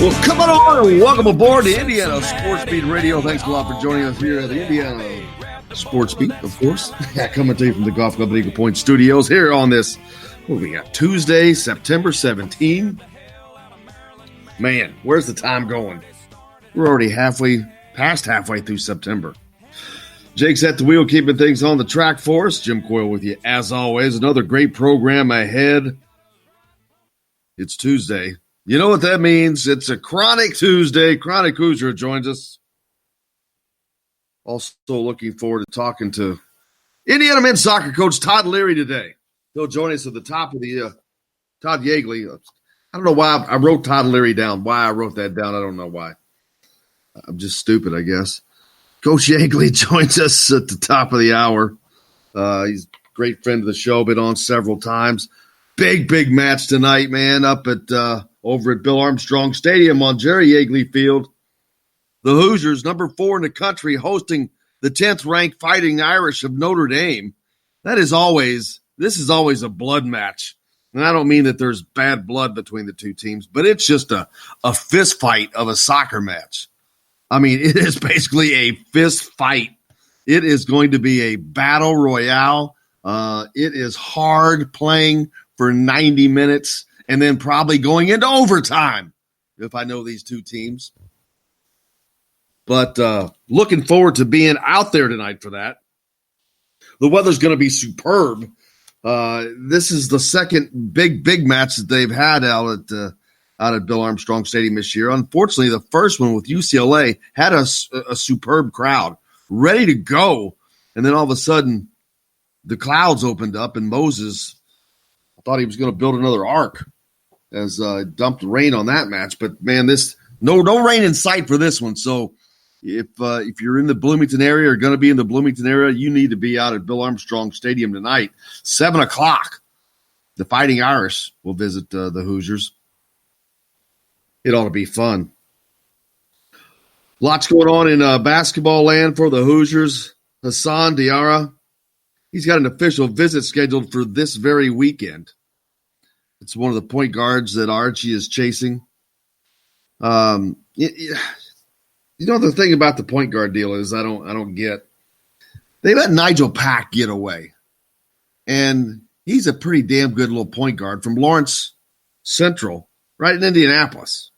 Well, come on and welcome aboard the Indiana Sports Beat Radio. Thanks a lot for joining us here at the Indiana Sports Beat, of course. Coming to you from the Golf Club at Eagle Point Studios here on this, what we got, Tuesday, September 17. Man, where's the time going? We're already past halfway through September. Jake's at the wheel, keeping things on the track for us. Jim Coyle with you, as always. Another great program ahead. It's Tuesday. You know what that means? It's a Chronic Tuesday. Chronic Hoosier joins us. Also looking forward to talking to Indiana men's soccer coach Todd Leary today. He'll join us at the top of the Todd Yeagley. I don't know why I wrote Todd Leary down. Why I wrote that down, I don't know why. I'm just stupid, I guess. Coach Yeagley joins us at the top of the hour. He's a great friend of the show, been on several times. Big match tonight, man, up at over at Bill Armstrong Stadium on Jerry Yeagley Field. The Hoosiers, number 4 in the country, hosting the 10th-ranked Fighting Irish of Notre Dame. This is always a blood match. And I don't mean that there's bad blood between the two teams, but it's just a fist fight of a soccer match. I mean, it is basically a fist fight. It is going to be a battle royale. It is hard playing for 90 minutes and then probably going into overtime if I know these two teams. But looking forward to being out there tonight for that. The weather's going to be superb. This is the second big match that they've had out at Bill Armstrong Stadium this year. Unfortunately, the first one with UCLA had a superb crowd ready to go. And then all of a sudden, the clouds opened up and Moses thought he was going to build another ark as dumped rain on that match. But, man, no rain in sight for this one. So if you're in the Bloomington area or going to be in the Bloomington area, you need to be out at Bill Armstrong Stadium tonight, 7 o'clock. The Fighting Irish will visit the Hoosiers. It ought to be fun. Lots going on in basketball land for the Hoosiers. Hassan Diarra, he's got an official visit scheduled for this very weekend. It's one of the point guards that Archie is chasing. You know, the thing about the point guard deal is I don't get. They let Nigel Pack get away, and he's a pretty damn good little point guard from Lawrence Central, right in Indianapolis.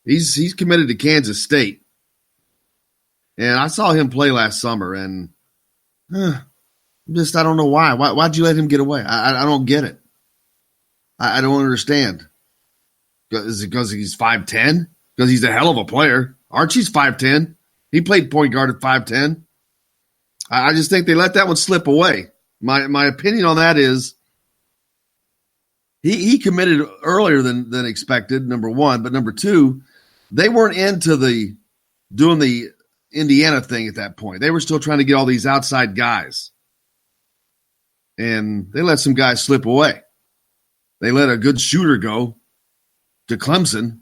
He's committed to Kansas State, and I saw him play last summer, and I don't know why. Why'd you let him get away? I don't get it. I don't understand. Is it because he's 5'10"? Because he's a hell of a player. Archie's 5'10". He played point guard at 5'10". I just think they let that one slip away. My opinion on that is he committed earlier than expected, number one. But number two, they weren't into doing the Indiana thing at that point. They were still trying to get all these outside guys. And they let some guys slip away. They let a good shooter go to Clemson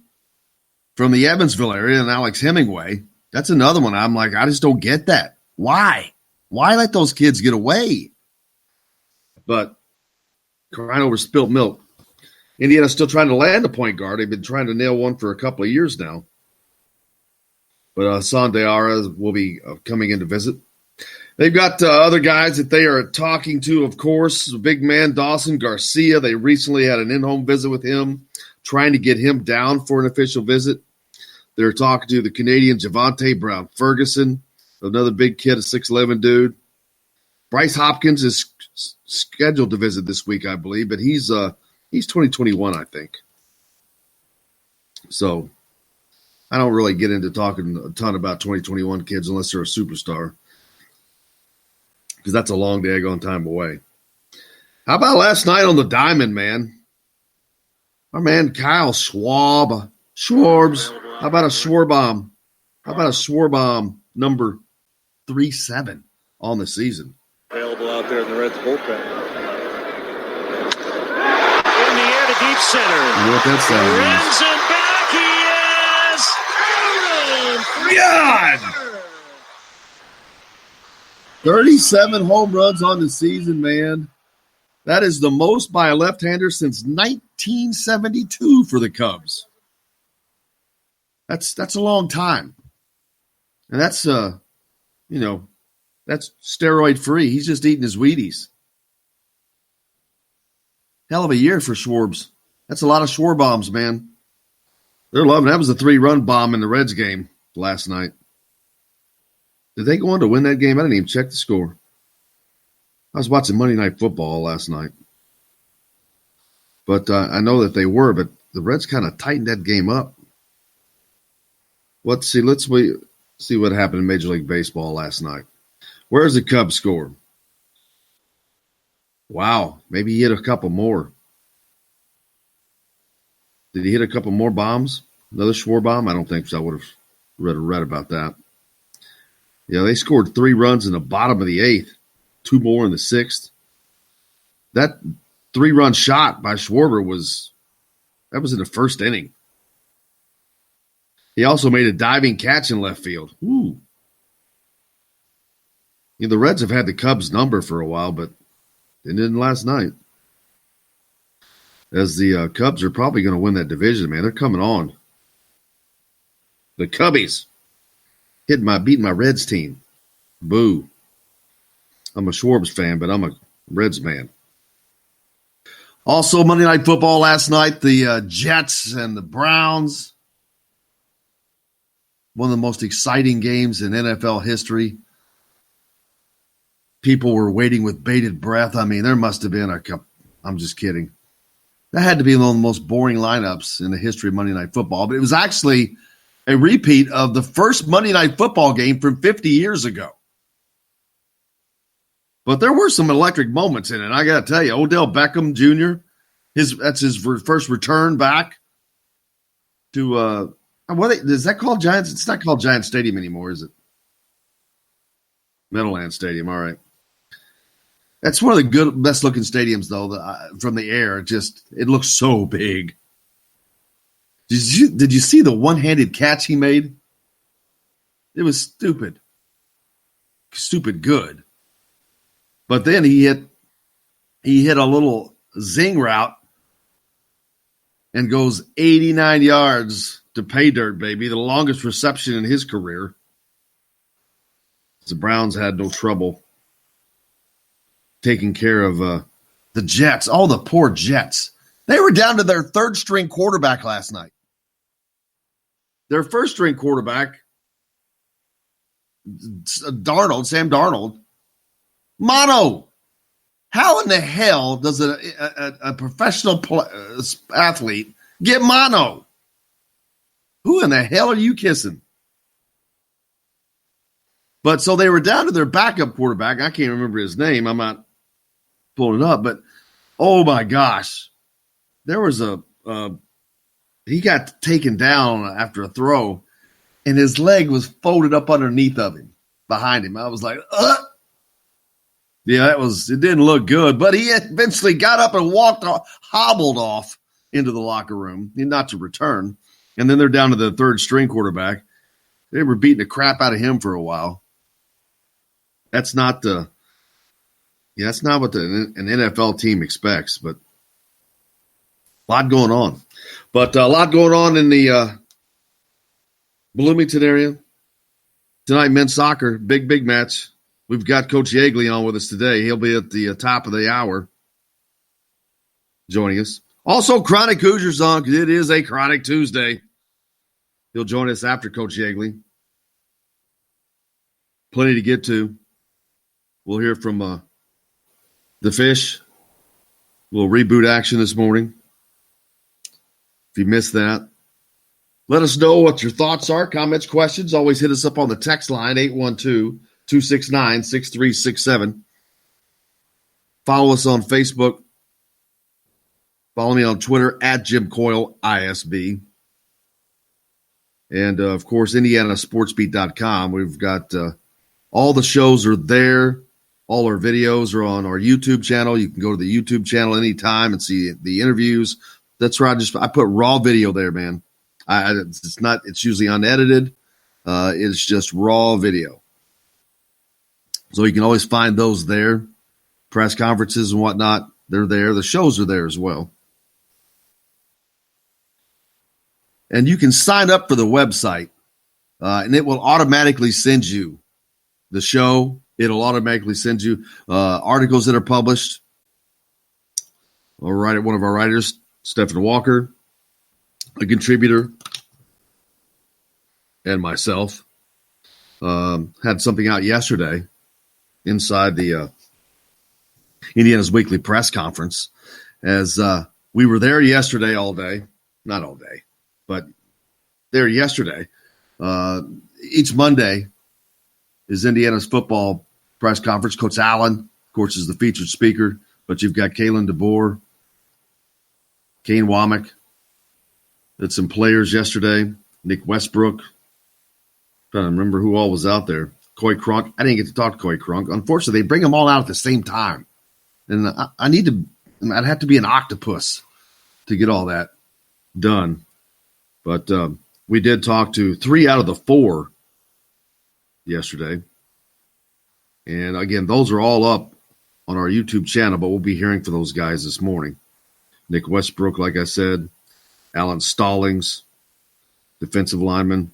from the Evansville area, and Alex Hemingway. That's another one. I'm like, I just don't get that. Why? Why let those kids get away? But crying over spilt milk. Indiana's still trying to land a point guard. They've been trying to nail one for a couple of years now. But Hassan Diarra will be coming in to visit. They've got other guys that they are talking to, of course. Big man Dawson Garcia. They recently had an in-home visit with him, trying to get him down for an official visit. They're talking to the Canadian Javante Brown Ferguson, another big kid, a 6'11" dude. Bryce Hopkins is scheduled to visit this week, I believe, but he's 2021, I think. So I don't really get into talking a ton about 2021 kids unless they're a superstar, because that's a long daggone time away. How about last night on the Diamond, man? Our man Kyle Schwarbs. How about a Schwarbomb? How about a Schwarbomb number 3-7 on the season? Available out there in the Reds bullpen. In the air to deep center. You know what that sound Rims it back. He is. God! 37 home runs on the season, man. That is the most by a left-hander since 1972 for the Cubs. That's a long time. And that's that's steroid free. He's just eating his Wheaties. Hell of a year for Schwarbs. That's a lot of Schwarb bombs, man. They're loving it. That was a 3-run bomb in the Reds game last night. Did they go on to win that game? I didn't even check the score. I was watching Monday Night Football last night. But I know that they were, but the Reds kind of tightened that game up. Let's see what happened in Major League Baseball last night. Where's the Cubs score? Wow, maybe he hit a couple more. Did he hit a couple more bombs? Another Schwarb bomb? I don't think so. I would have read about that. Yeah, they scored 3 runs in the bottom of the 8th, 2 more in the 6th. That 3-run shot by Schwarber was in the first inning. He also made a diving catch in left field. Ooh. The Reds have had the Cubs number for a while, but they didn't last night. As the Cubs are probably going to win that division, man. They're coming on. The Cubbies beating my Reds team. Boo. I'm a Schwarbs fan, but I'm a Reds man. Also, Monday Night Football last night, the Jets and the Browns. One of the most exciting games in NFL history. People were waiting with bated breath. I mean, there must have been I'm just kidding. That had to be one of the most boring lineups in the history of Monday Night Football. But it was actually a repeat of the first Monday Night Football game from 50 years ago. But there were some electric moments in it. I got to tell you, Odell Beckham Jr., that's his first return back to is that called Giants? It's not called Giant Stadium anymore, is it? Meadowlands Stadium, all right. That's one of the best looking stadiums, though, from the air. It looks so big. Did you see the one-handed catch he made? It was stupid. Stupid good. But then he hit a little zing route and goes 89 yards to pay dirt, baby. The longest reception in his career. The Browns had no trouble taking care of the Jets. Oh, the poor Jets. They were down to their third-string quarterback last night. Their first-string quarterback, Sam Darnold, mono. How in the hell does a professional athlete get mono? Who in the hell are you kissing? But so they were down to their backup quarterback. I can't remember his name. I'm not pulling it up, but oh my gosh. There was he got taken down after a throw, and his leg was folded up underneath of him, behind him. I was like, yeah, it didn't look good, but he eventually got up and hobbled off into the locker room, not to return. And then they're down to the third string quarterback. They were beating the crap out of him for a while. That's not what an NFL team expects, but a lot going on. But a lot going on in the Bloomington area. Tonight, men's soccer, big match. We've got Coach Yeagley on with us today. He'll be at the top of the hour joining us. Also, Chronic Hoosiers on, because it is a Chronic Tuesday. He'll join us after Coach Yeagley. Plenty to get to. We'll hear from the Fish. A little reboot action this morning. If you missed that, let us know what your thoughts are, comments, questions. Always hit us up on the text line, 812-269-6367. Follow us on Facebook. Follow me on Twitter, @JimCoyleISB. And, of course, IndianaSportsBeat.com. We've got all the shows are there. All our videos are on our YouTube channel. You can go to the YouTube channel anytime and see the interviews. That's right. I put raw video there, man. It's usually unedited. It's just raw video. So you can always find those there. Press conferences and whatnot, they're there. The shows are there as well. And you can sign up for the website, and it will automatically send you the show. It'll automatically send you articles that are published. All right, one of our writers, Stephen Walker, a contributor, and myself, had something out yesterday inside the Indiana's weekly press conference. As we were there yesterday all day, not all day, but there yesterday. Each Monday is Indiana's football press conference. Coach Allen, of course, is the featured speaker, but you've got Kalen DeBoer, Kane Womack, had some players yesterday, Nick Westbrook. Trying to remember who all was out there. Coy Crunk. I didn't get to talk to Coy Crunk. Unfortunately, they bring them all out at the same time. And I'd have to be an octopus to get all that done. But we did talk to 3 out of the 4 yesterday. And again, those are all up on our YouTube channel, but we'll be hearing from those guys this morning. Nick Westbrook, like I said, Alan Stallings, defensive lineman,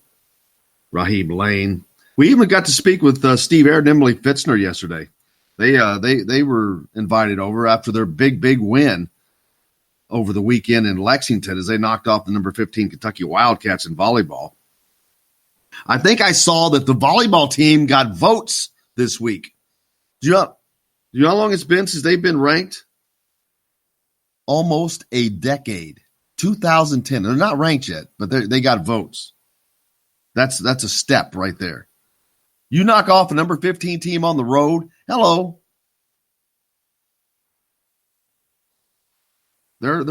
Raheem Lane. We even got to speak with Steve Aird and Emily Fitzner yesterday. They were invited over after their big win over the weekend in Lexington as they knocked off the number 15 Kentucky Wildcats in volleyball. I think I saw that the volleyball team got votes this week. Do you know how long it's been since they've been ranked? Almost a decade. 2010. They're not ranked yet, but they got votes. That's a step right there. You knock off a number 15 team on the road. Hello. I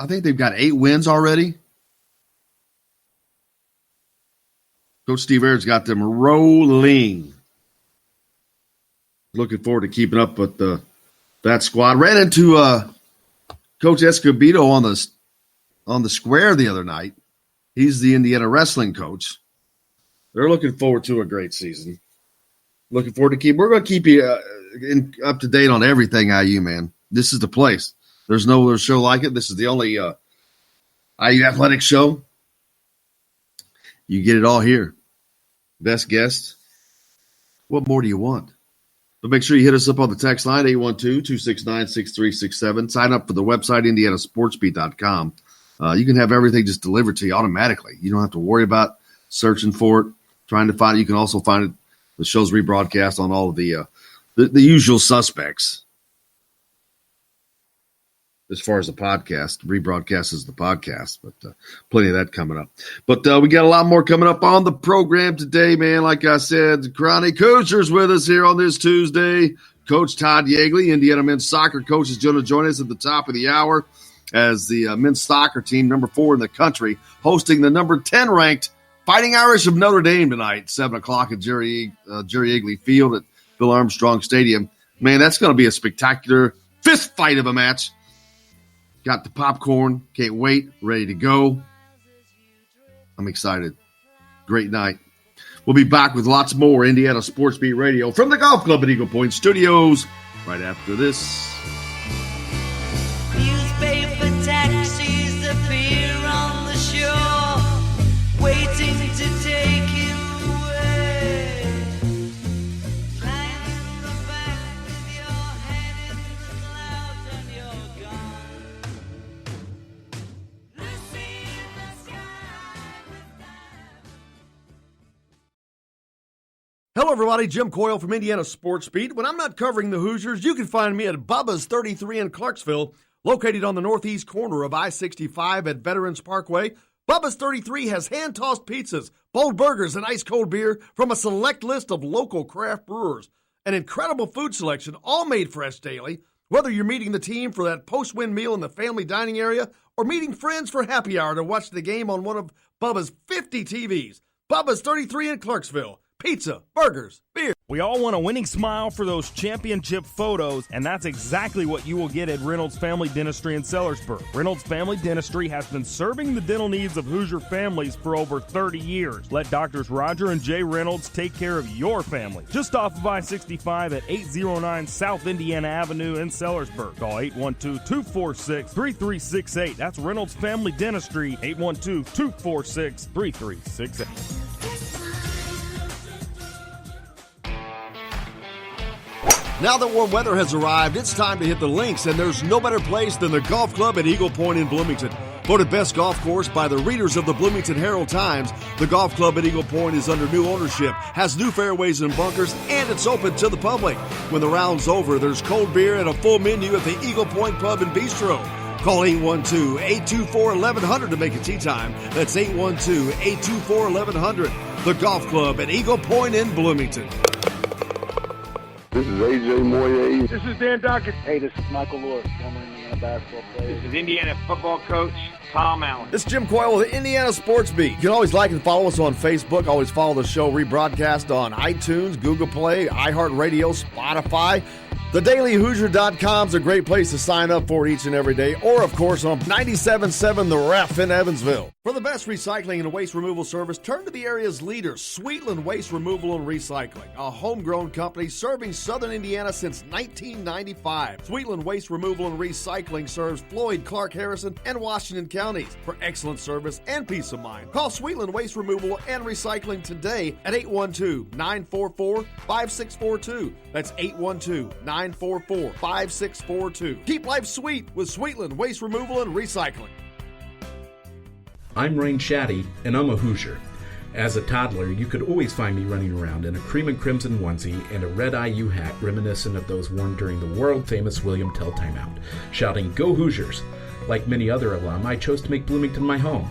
think they've got 8 wins already. Coach Steve Aird's got them rolling. Looking forward to keeping up with that squad. Ran into Coach Escobedo on the square the other night. He's the Indiana wrestling coach. They're looking forward to a great season. Looking forward to we're going to keep you up to date on everything IU, man. This is the place. There's no other show like it. This is the only IU athletic show. You get it all here. Best guest. What more do you want? But make sure you hit us up on the text line, 812-269-6367. Sign up for the website, indianasportsbeat.com. You can have everything just delivered to you automatically. You don't have to worry about searching for it, trying to find it. You can also find it, the show's rebroadcast on all of the usual suspects. As far as the podcast, rebroadcast is the podcast, but plenty of that coming up. But we got a lot more coming up on the program today, man. Like I said, Chronic Hoosiers with us here on this Tuesday. Coach Todd Yeagley, Indiana men's soccer coach, is going to join us at the top of the hour as the men's soccer team, number 4 in the country, hosting the number 10 ranked Fighting Irish of Notre Dame tonight, 7 o'clock at Jerry Yeagley Field at Bill Armstrong Stadium. Man, that's going to be a spectacular fist fight of a match. Got the popcorn. Can't wait. Ready to go. I'm excited. Great night. We'll be back with lots more Indiana Sports Beat Radio from the Golf Club at Eagle Point Studios right after this. Newspaper taxis appear on the shore, waiting to take you away. Flying in the back with your head in the clouds and you're gone. Lucy in the sky with diamonds. Hello, everybody. Jim Coyle from Indiana Sports Beat. When I'm not covering the Hoosiers, you can find me at Bubba's 33 in Clarksville, located on the northeast corner of I-65 at Veterans Parkway. Bubba's 33 has hand-tossed pizzas, bold burgers, and ice-cold beer from a select list of local craft brewers. An incredible food selection, all made fresh daily. Whether you're meeting the team for that post-win meal in the family dining area or meeting friends for happy hour to watch the game on one of Bubba's 50 TVs. Bubba's 33 in Clarksville. pizza, burgers, beer. We all want a winning smile for those championship photos, and that's exactly what you will get at Reynolds Family Dentistry in Sellersburg. Reynolds Family Dentistry has been serving the dental needs of Hoosier families for over 30 years. Let Doctors Roger and Jay Reynolds take care of your family. Just off of I-65 at 809 South Indiana Avenue in Sellersburg. Call 812-246-3368. That's Reynolds Family Dentistry, 812-246-3368. Now that warm weather has arrived, it's time to hit the links, and there's no better place than the golf club at Eagle Point in Bloomington. Voted best golf course by the readers of the Bloomington Herald-Times, the golf club at Eagle Point is under new ownership, has new fairways and bunkers, and it's open to the public. When the round's over, there's cold beer and a full menu at the Eagle Point Pub and Bistro. Call 812-824-1100 to make a tee time. That's 812-824-1100. The golf club at Eagle Point in Bloomington. This is A.J. Moye. This is Dan Dockett. Hey, this is Michael Lewis, former Indiana basketball player. This is Indiana football coach Tom Allen. This is Jim Coyle with the Indiana Sports Beat. You can always like and follow us on Facebook. Always follow the show rebroadcast on iTunes, Google Play, iHeartRadio, Spotify. TheDailyHoosier.com is a great place to sign up for each and every day, or, of course, on 97.7 The Ref in Evansville. For the best recycling and waste removal service, turn to the area's leader, Sweetland Waste Removal and Recycling, a homegrown company serving southern Indiana since 1995. Sweetland Waste Removal and Recycling serves Floyd, Clark, Harrison, and Washington counties. For excellent service and peace of mind, call Sweetland Waste Removal and Recycling today at 812-944-5642. That's 812-944-5642. Keep life sweet with Sweetland Waste Removal and Recycling. I'm Rain Shaddy, and I'm a Hoosier. As a toddler, you could always find me running around in a cream and crimson onesie and a red IU hat reminiscent of those worn during the world-famous William Tell timeout, shouting, "Go Hoosiers!" Like many other alum, I chose to make Bloomington my home.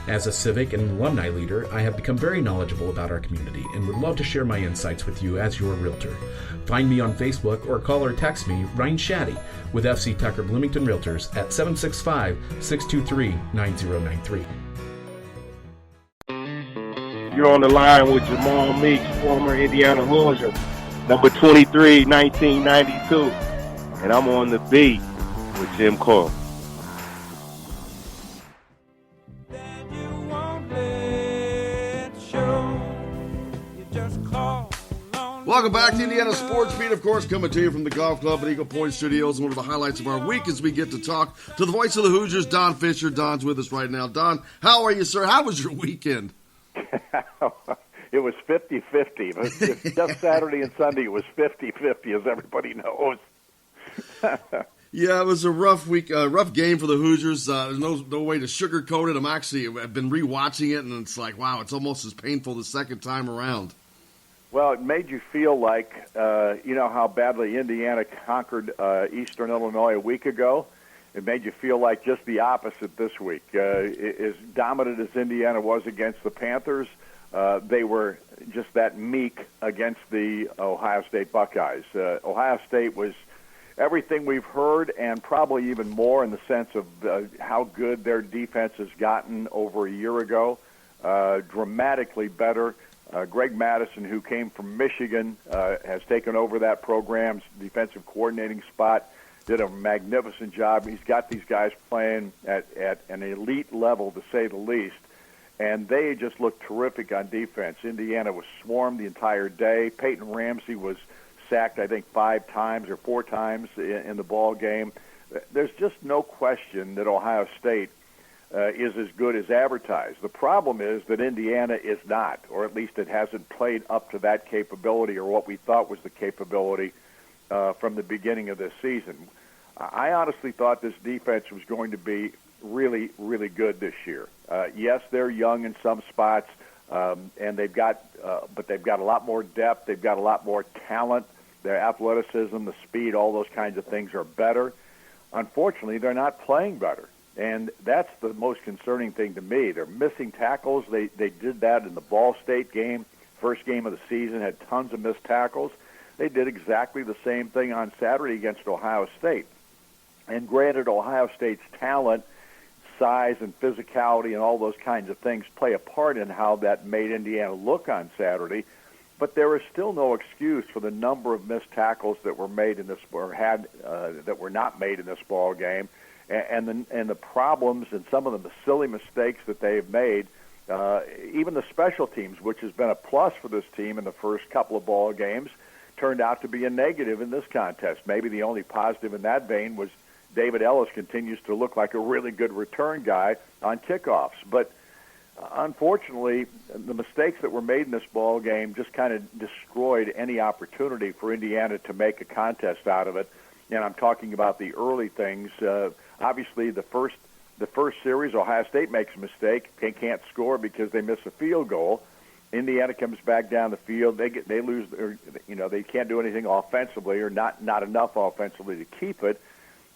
As a civic and alumni leader, I have become very knowledgeable about our community and would love to share my insights with you as your realtor. Find me on Facebook or call or text me, Ryan Shaddy, with FC Tucker Bloomington Realtors at 765-623-9093. You're on the line with Jamal Meeks, former Indiana Hoosier, number 23, 1992. And I'm on the beat with Jim Coyle. Welcome back to Indiana Sports Beat, of course, coming to you from the Golf Club at Eagle Point Studios. One of the highlights of our week as we get to talk to the voice of the Hoosiers, Don Fisher. Don's with us right now. Don, how are you, sir? How was your weekend? It was 50-50. Just Saturday and Sunday, it was 50-50, as everybody knows. Yeah, it was a rough week, rough game for the Hoosiers. There's no way to sugarcoat it. I've been rewatching it, and it's like, wow, it's almost as painful the second time around. Well, it made you feel like, you know how badly Indiana conquered Eastern Illinois a week ago? It made you feel like just the opposite this week. As dominant as Indiana was against the Panthers, they were just that meek against the Ohio State Buckeyes. Ohio State was everything we've heard and probably even more in the sense of how good their defense has gotten over a year ago, dramatically better. Greg Madison, who came from Michigan, has taken over that program's defensive coordinating spot, did a magnificent job. He's got these guys playing at an elite level, to say the least, and they just looked terrific on defense. Indiana was swarmed the entire day. Peyton Ramsey was sacked, I think, 5 times or 4 times in the ball game. There's just no question that Ohio State is as good as advertised. The problem is that Indiana is not, or at least it hasn't played up to that capability or what we thought was the capability from the beginning of this season. I honestly thought this defense was going to be really, really good this year. Yes, they're young in some spots, and but they've got a lot more depth. They've got a lot more talent. Their athleticism, the speed, all those kinds of things are better. Unfortunately, they're not playing better. And that's the most concerning thing to me. They're missing tackles. They did that in the Ball State game, first game of the season, had tons of missed tackles. They did exactly the same thing on Saturday against Ohio State. And granted, Ohio State's talent, size, and physicality and all those kinds of things play a part in how that made Indiana look on Saturday. but there is still no excuse for the number of missed tackles that were made in this that were not made in this ball game, and the problems and some of the silly mistakes that they've made. Even the special teams, which has been a plus for this team in the first couple of ball games, turned out to be a negative in this contest. Maybe the only positive in that vein was David Ellis continues to look like a really good return guy on kickoffs. But unfortunately, the mistakes that were made in this ball game just kind of destroyed any opportunity for Indiana to make a contest out of it. And I'm talking about the early things. Obviously, the first series, Ohio State makes a mistake. They can't score because they miss a field goal. Indiana comes back down the field. They lose. They can't do anything offensively, or not enough offensively to keep it.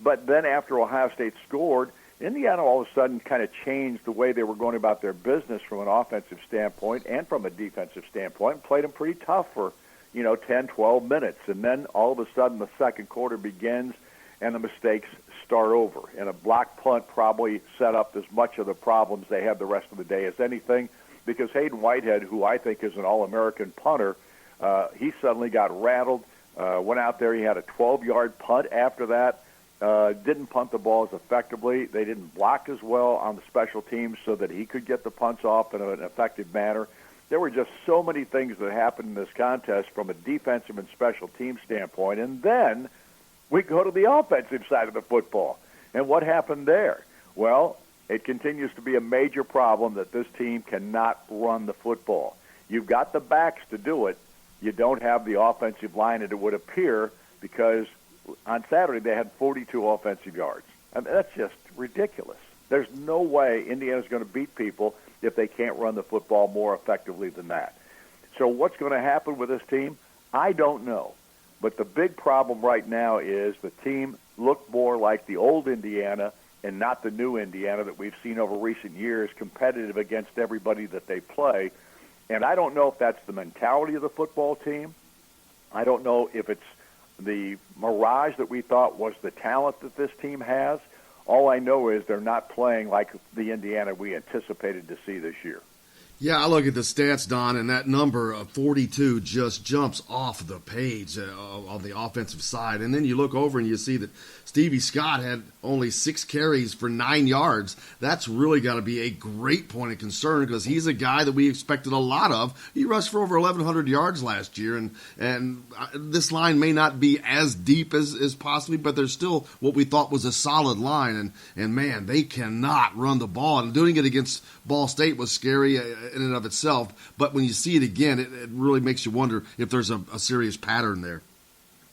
But then after Ohio State scored, Indiana all of a sudden kind of changed the way they were going about their business from an offensive standpoint and from a defensive standpoint, and played them pretty tough for 10, 12 minutes. And then all of a sudden the second quarter begins and the mistakes start over. And a block punt probably set up as much of the problems they had the rest of the day as anything, because Hayden Whitehead, who I think is an All-American punter, he suddenly got rattled, went out there. He had a 12-yard punt after that. Didn't punt the balls effectively. They didn't block as well on the special teams so that he could get the punts off in an effective manner. There were just so many things that happened in this contest from a defensive and special team standpoint. And then we go to the offensive side of the football. And what happened there? Well, it continues to be a major problem that this team cannot run the football. You've got the backs to do it. You don't have the offensive line, and it would appear, because on Saturday they had 42 offensive yards. I mean, that's just ridiculous. There's no way Indiana's going to beat people if they can't run the football more effectively than that. So what's going to happen with this team? I don't know. But the big problem right now is the team looked more like the old Indiana and not the new Indiana that we've seen over recent years, competitive against everybody that they play. And I don't know if that's the mentality of the football team. I don't know if it's the mirage that we thought was the talent that this team has. All I know is they're not playing like the Indiana we anticipated to see this year. Yeah, I look at the stats, Don, and that number of 42 just jumps off the page on the offensive side. And then you look over and you see that Stevie Scott had only 6 carries for 9 yards. That's really got to be a great point of concern, because he's a guy that we expected a lot of. He rushed for over 1,100 yards last year, and this line may not be as deep as possibly, but there's still what we thought was a solid line. And man, they cannot run the ball. And doing it against Ball State was scary in and of itself, but when you see it again, it really makes you wonder if there's a serious pattern there.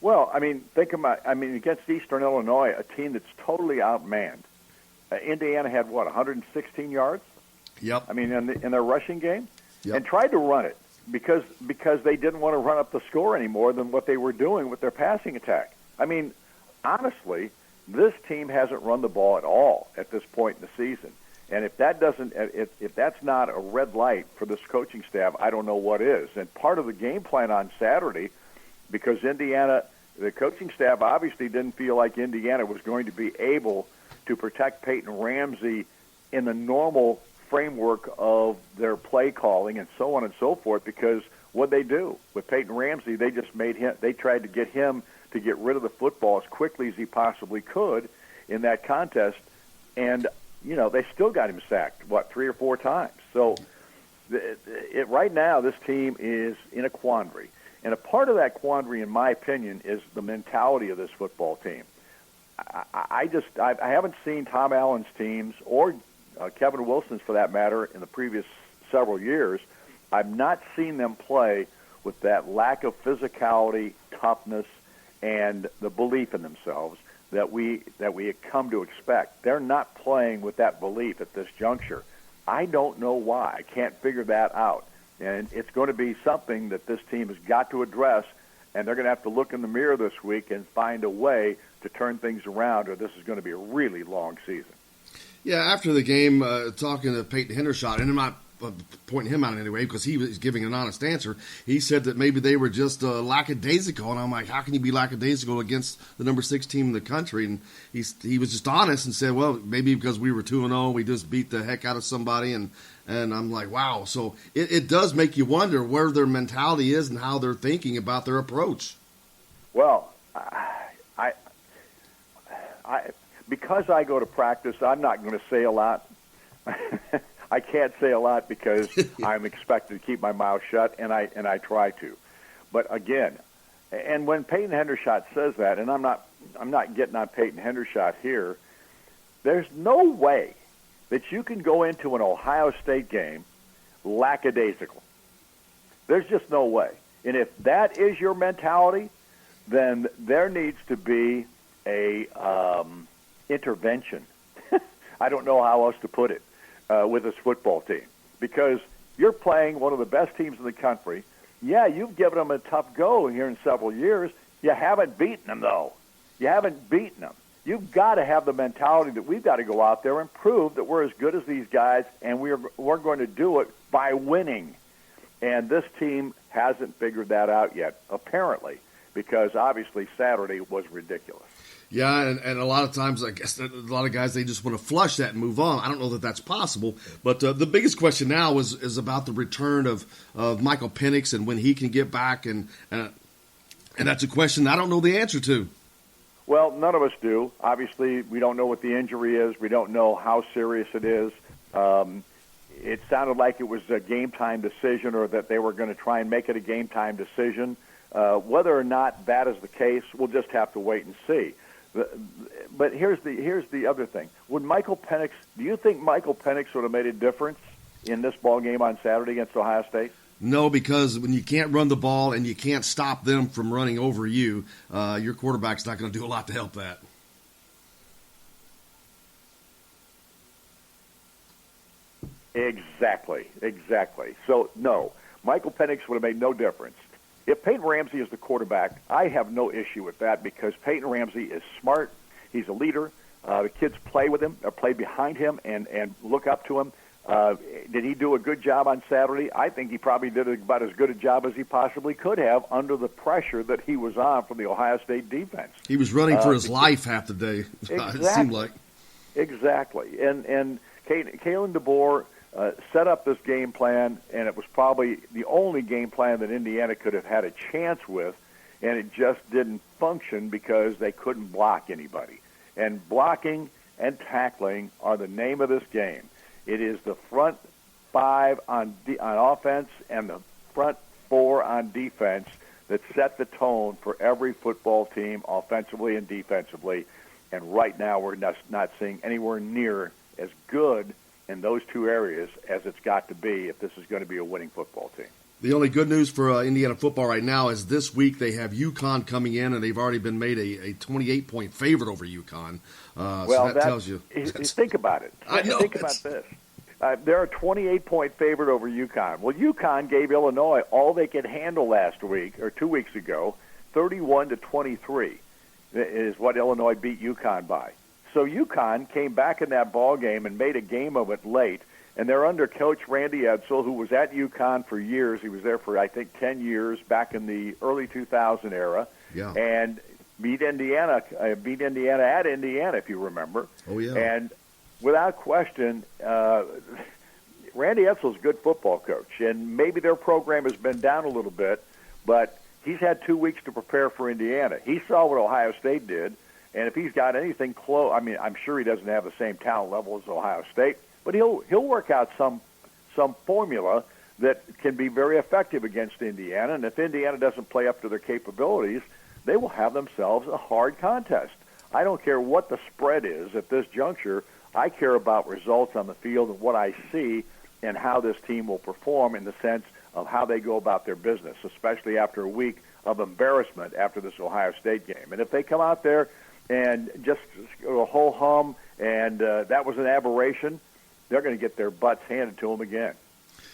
Well, against Eastern Illinois, a team that's totally outmanned. Indiana had, 116 yards? Yep. In their rushing game? Yep. And tried to run it because they didn't want to run up the score any more than what they were doing with their passing attack. Honestly, this team hasn't run the ball at all at this point in the season. And if that's not a red light for this coaching staff, I don't know what is. And part of the game plan on Saturday, because Indiana, the coaching staff obviously didn't feel like Indiana was going to be able to protect Peyton Ramsey in the normal framework of their play calling and so on and so forth, because what they do with Peyton Ramsey, they tried to get him to get rid of the football as quickly as he possibly could in that contest. And they still got him sacked, 3 or 4 times. So right now, this team is in a quandary. And a part of that quandary, in my opinion, is the mentality of this football team. I haven't seen Tom Allen's teams, or Kevin Wilson's for that matter, in the previous several years. I've not seen them play with that lack of physicality, toughness, and the belief in themselves that we had come to expect. They're not playing with that belief at this juncture. I don't know why. I can't figure that out. And it's going to be something that this team has got to address, and they're going to have to look in the mirror this week and find a way to turn things around, or this is going to be a really long season. Yeah, after the game, talking to Peyton Hendershot, and pointing him out anyway, because he was giving an honest answer. He said that maybe they were just lackadaisical, and I'm like, how can you be lackadaisical against the number 6 team in the country? And he was just honest and said, well, maybe because we were 2-0, we just beat the heck out of somebody, and I'm like, wow. So it does make you wonder where their mentality is and how they're thinking about their approach. Well, I because I go to practice, I'm not going to say a lot. I can't say a lot because I'm expected to keep my mouth shut, and I try to. But again, and when Peyton Hendershot says that, and I'm not getting on Peyton Hendershot here, there's no way that you can go into an Ohio State game lackadaisical. There's just no way. And if that is your mentality, then there needs to be a intervention. I don't know how else to put it with this football team, because you're playing one of the best teams in the country. Yeah, you've given them a tough go here in several years. You haven't beaten them, though. You haven't beaten them. You've got to have the mentality that we've got to go out there and prove that we're as good as these guys, and we're going to do it by winning. And this team hasn't figured that out yet, apparently, because obviously Saturday was ridiculous. Yeah, and a lot of times, I guess a lot of guys, they just want to flush that and move on. I don't know that that's possible. But the biggest question now is about the return of Michael Penix and when he can get back, and that's a question I don't know the answer to. Well, none of us do. Obviously, we don't know what the injury is. We don't know how serious it is. It sounded like it was a game-time decision, or that they were going to try and make it a game-time decision. Whether or not that is the case, we'll just have to wait and see. But here's the other thing. Do you think Michael Penix would have made a difference in this ball game on Saturday against Ohio State? No, because when you can't run the ball and you can't stop them from running over you, your quarterback's not going to do a lot to help that. Exactly. So, no, Michael Penix would have made no difference. If Peyton Ramsey is the quarterback, I have no issue with that, because Peyton Ramsey is smart. He's a leader. The kids play with him, or play behind him, and look up to him. Did he do a good job on Saturday? I think he probably did about as good a job as he possibly could have under the pressure that he was on from the Ohio State defense. He was running for his life half the day, exactly. It seemed like. Exactly. And Kalen DeBoer set up this game plan, and it was probably the only game plan that Indiana could have had a chance with, and it just didn't function because they couldn't block anybody. And blocking and tackling are the name of this game. It is the front 5 on offense and the front 4 on defense that set the tone for every football team, offensively and defensively. And right now we're not seeing anywhere near as good in those two areas as it's got to be if this is going to be a winning football team. The only good news for Indiana football right now is this week they have UConn coming in, and they've already been made a 28-point favorite over UConn. Well, so that tells you. Think about it. I know, think about this. They're a 28-point favorite over UConn. Well, UConn gave Illinois all they could handle last week, or 2 weeks ago, 31-23 is what Illinois beat UConn by. So UConn came back in that ball game and made a game of it late, and they're under Coach Randy Edsall, who was at UConn for years. He was there for, I think, 10 years back in the early 2000 era, and beat Indiana at Indiana, if you remember. Oh, yeah. And without question, Randy Edsall's a good football coach, and maybe their program has been down a little bit, but he's had 2 weeks to prepare for Indiana. He saw what Ohio State did. And if he's got anything close, I mean, I'm sure he doesn't have the same talent level as Ohio State, but he'll work out some formula that can be very effective against Indiana. And if Indiana doesn't play up to their capabilities, they will have themselves a hard contest. I don't care what the spread is at this juncture. I care about results on the field and what I see and how this team will perform in the sense of how they go about their business, especially after a week of embarrassment after this Ohio State game. And if they come out there and just a whole hum, and that was an aberration, they're going to get their butts handed to them again.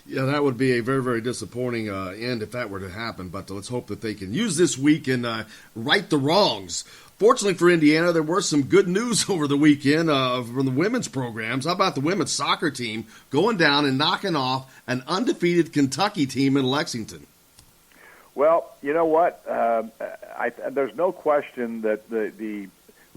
Yeah, that would be a very, very disappointing end if that were to happen. But let's hope that they can use this week and right the wrongs. Fortunately for Indiana, there was some good news over the weekend from the women's programs. How about the women's soccer team going down and knocking off an undefeated Kentucky team in Lexington? Well, you know what? There's no question that the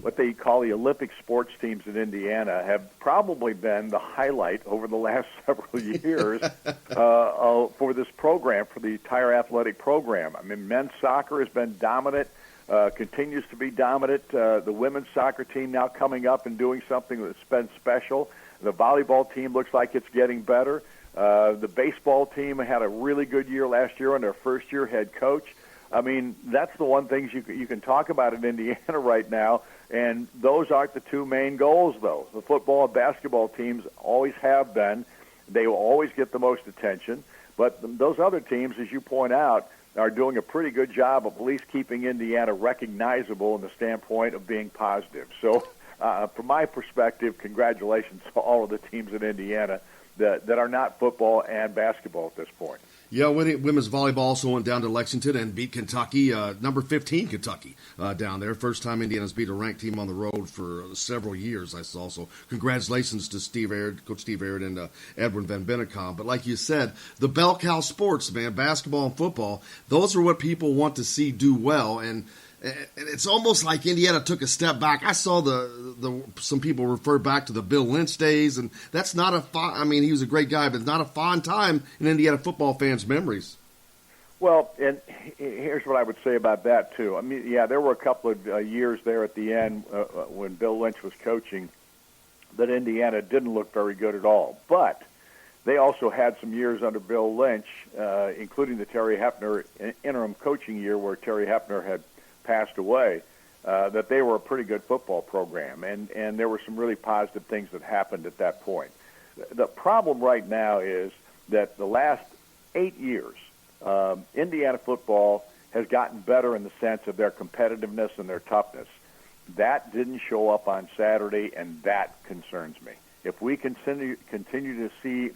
what they call the Olympic sports teams in Indiana have probably been the highlight over the last several years for this program, for the entire athletic program. I mean, men's soccer has been dominant, continues to be dominant. The women's soccer team now coming up and doing something that's been special. The volleyball team looks like it's getting better. The baseball team had a really good year last year on their first-year head coach. I mean, that's the one thing you can talk about in Indiana right now, and those aren't the two main goals, though. The football and basketball teams always have been. They will always get the most attention, but those other teams, as you point out, are doing a pretty good job of at least keeping Indiana recognizable in the standpoint of being positive. So from my perspective, congratulations to all of the teams in Indiana that are not football and basketball at this point. Yeah, women's volleyball also went down to Lexington and beat Kentucky, number 15 Kentucky down there. First time Indiana's beat a ranked team on the road for several years, I saw. So congratulations to Coach Steve Aird and Edwin Van Bennekom. But like you said, the bell cow sports, man, basketball and football, those are what people want to see do well. And it's almost like Indiana took a step back. I saw some people refer back to the Bill Lynch days, and that's not he was a great guy, but not a fond time in Indiana football fans' memories. Well, and here's what I would say about that, too. I mean, yeah, there were a couple of years there at the end when Bill Lynch was coaching that Indiana didn't look very good at all. But they also had some years under Bill Lynch, including the Terry Hefner interim coaching year where Terry Hefner had passed away, that they were a pretty good football program, and there were some really positive things that happened at that point. The problem right now is that the last 8 years, Indiana football has gotten better in the sense of their competitiveness and their toughness. That didn't show up on Saturday, and that concerns me. If we continue to see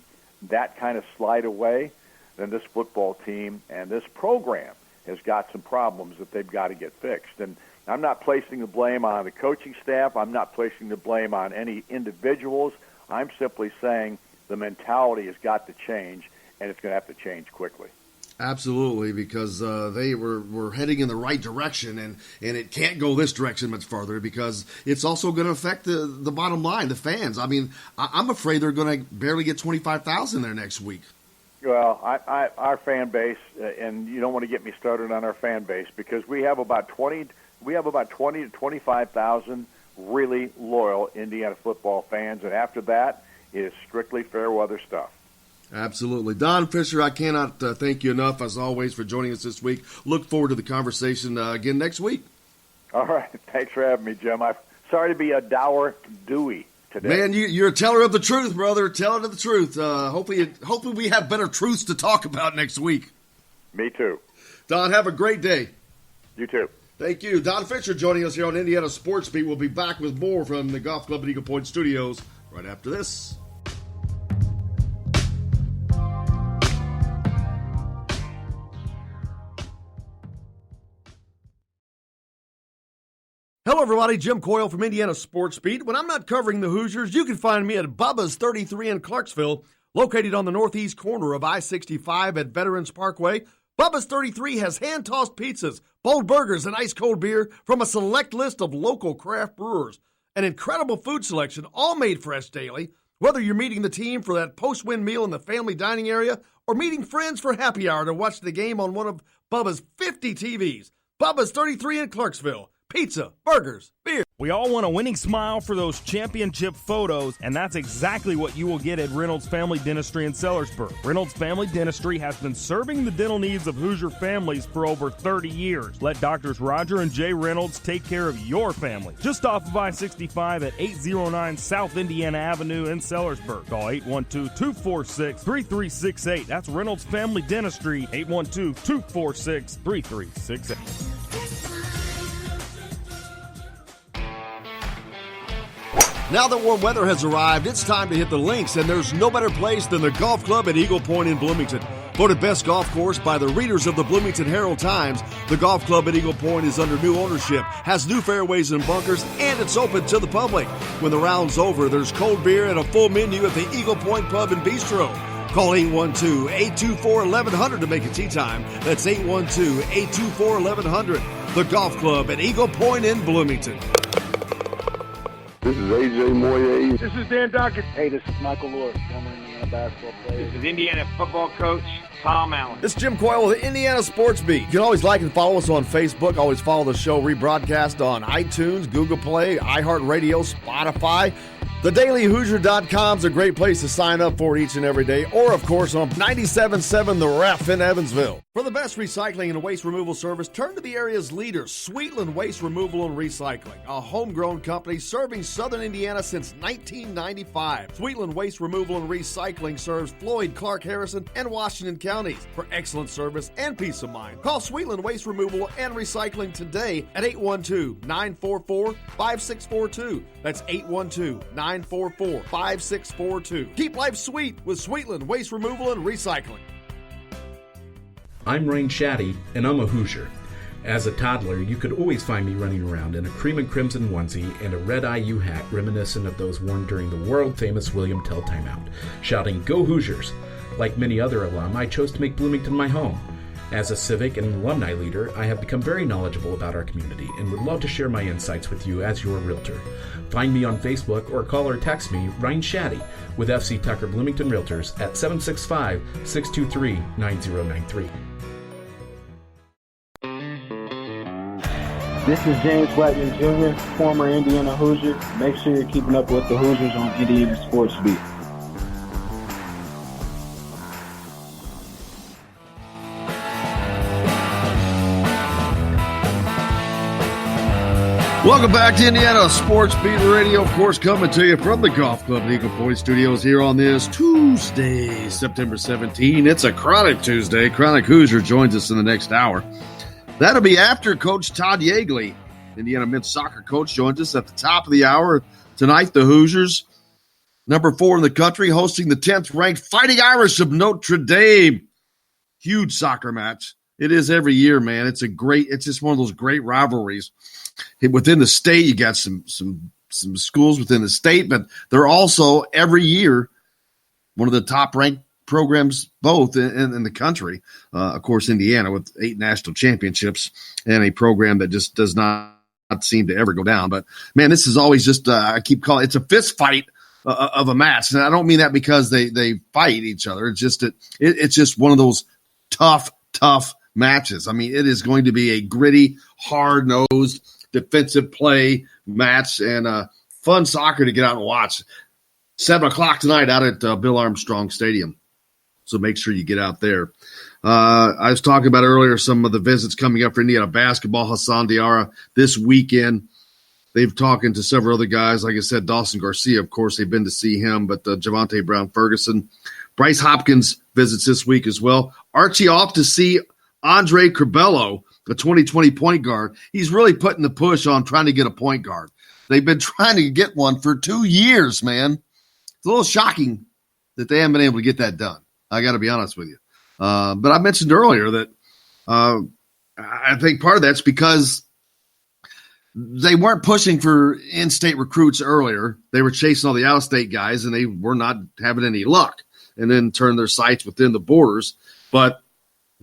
that kind of slide away, then this football team and this program has got some problems that they've got to get fixed. And I'm not placing the blame on the coaching staff. I'm not placing the blame on any individuals. I'm simply saying the mentality has got to change, and it's going to have to change quickly. Absolutely, because they were heading in the right direction, and it can't go this direction much further because it's also going to affect the bottom line, the fans. I mean, I'm afraid they're going to barely get 25,000 there next week. Well, our fan base, and you don't want to get me started on our fan base because we have about 20 to 25,000 really loyal Indiana football fans, and after that, it is strictly fair weather stuff. Absolutely. Don Fisher, I cannot thank you enough, as always, for joining us this week. Look forward to the conversation again next week. All right. Thanks for having me, Jim. I'm sorry to be a dour Dewey today. Man, you're a teller of the truth, brother. Teller of the truth. Hopefully we have better truths to talk about next week. Me too. Don, have a great day. You too. Thank you. Don Fisher joining us here on Indiana Sports Beat. We'll be back with more from the Golf Club at Eagle Point Studios right after this. Hello, everybody. Jim Coyle from Indiana Sports Beat. When I'm not covering the Hoosiers, you can find me at Bubba's 33 in Clarksville, located on the northeast corner of I-65 at Veterans Parkway. Bubba's 33 has hand-tossed pizzas, bold burgers, and ice-cold beer from a select list of local craft brewers. An incredible food selection, all made fresh daily. Whether you're meeting the team for that post-win meal in the family dining area or meeting friends for happy hour to watch the game on one of Bubba's 50 TVs. Bubba's 33 in Clarksville. Pizza, burgers, beer. We all want a winning smile for those championship photos, and that's exactly what you will get at Reynolds Family Dentistry in Sellersburg. Reynolds Family Dentistry has been serving the dental needs of Hoosier families for over 30 years. Let Doctors Roger and Jay Reynolds take care of your family. Just off of I-65 at 809 South Indiana Avenue in Sellersburg. Call 812-246-3368. That's Reynolds Family Dentistry, 812-246-3368. Now that warm weather has arrived, it's time to hit the links, and there's no better place than the golf club at Eagle Point in Bloomington. Voted best golf course by the readers of the Bloomington Herald Times, the golf club at Eagle Point is under new ownership, has new fairways and bunkers, and it's open to the public. When the round's over, there's cold beer and a full menu at the Eagle Point Pub and Bistro. Call 812-824-1100 to make a tee time. That's 812-824-1100. The golf club at Eagle Point in Bloomington. This is AJ Moye. This is Dan Dockett. Hey, this is Michael Lord, former Indiana basketball player. This is Indiana football coach Tom Allen. This is Jim Coyle with the Indiana Sports Beat. You can always like and follow us on Facebook. Always follow the show rebroadcast on iTunes, Google Play, iHeartRadio, Spotify. TheDailyHoosier.com is a great place to sign up for each and every day, or, of course, on 97.7 The Ref in Evansville. For the best recycling and waste removal service, turn to the area's leader, Sweetland Waste Removal and Recycling, a homegrown company serving southern Indiana since 1995. Sweetland Waste Removal and Recycling serves Floyd, Clark, Harrison, and Washington counties. For excellent service and peace of mind, call Sweetland Waste Removal and Recycling today at 812-944-5642. That's 812-944-5642. Keep life sweet with Sweetland Waste Removal and Recycling. I'm Rain Shaddy, and I'm a Hoosier. As a toddler, you could always find me running around in a cream and crimson onesie and a red IU hat reminiscent of those worn during the world-famous William Tell timeout, shouting, "Go Hoosiers!" Like many other alum, I chose to make Bloomington my home. As a civic and alumni leader, I have become very knowledgeable about our community and would love to share my insights with you as your realtor. Find me on Facebook or call or text me, Ryan Shaddy, with FC Tucker Bloomington Realtors at 765-623-9093. This is James Blackman Jr., former Indiana Hoosier. Make sure you're keeping up with the Hoosiers on Indiana Sports Beat. Welcome back to Indiana Sports Beat Radio, of course, coming to you from the Golf Club at Eagle Point Studios here on this Tuesday, September 17. It's a Chronic Tuesday. Chronic Hoosier joins us in the next hour. That'll be after Coach Todd Yeagley, Indiana men's soccer coach, joins us at the top of the hour. Tonight, the Hoosiers, number 4 in the country, hosting the 10th-ranked Fighting Irish of Notre Dame. Huge soccer match. It is every year, man. It's just one of those great rivalries. Within the state, you got some schools within the state, but they're also every year one of the top-ranked programs both in the country. Of course, Indiana with 8 national championships and a program that just does not seem to ever go down. But, man, this is always just I keep calling it's a fist fight of a match. And I don't mean that because they fight each other. It's just it's just one of those tough matches. I mean, it is going to be a gritty, hard-nosed, defensive play match and fun soccer to get out and watch. 7 o'clock tonight out at Bill Armstrong Stadium. So make sure you get out there. I was talking about earlier some of the visits coming up for Indiana basketball. Hassan Diarra this weekend. They've talking to several other guys. Like I said, Dawson Garcia, of course, they've been to see him, but Javante Brown-Ferguson. Bryce Hopkins visits this week as well. Archie off to see Andre Curbelo, a 2020 point guard. He's really putting the push on trying to get a point guard. They've been trying to get one for 2 years, man. It's a little shocking that they haven't been able to get that done. I got to be honest with you. But I mentioned earlier that I think part of that's because they weren't pushing for in-state recruits earlier. They were chasing all the out-of-state guys, and they were not having any luck, and then turned their sights within the borders. But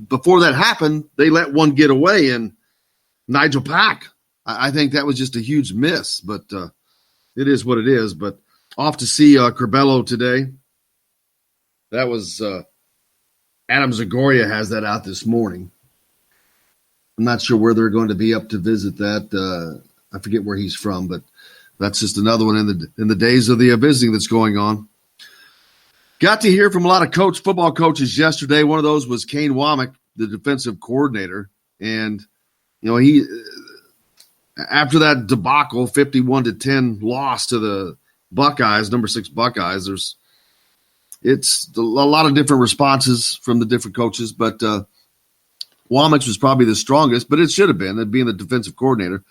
before that happened, they let one get away, and Nigel Pack. I think that was just a huge miss, but it is what it is. But off to see Curbelo today. That was Adam Zagoria has that out this morning. I'm not sure where they're going to be up to visit that. I forget where he's from, but that's just another one in the days of the visiting that's going on. Got to hear from a lot of football coaches yesterday. One of those was Kane Womack, the defensive coordinator. And, he after that debacle, 51-10 loss to the Buckeyes, number 6 Buckeyes, it's a lot of different responses from the different coaches, but Womack was probably the strongest, but it should have been, being the defensive coordinator.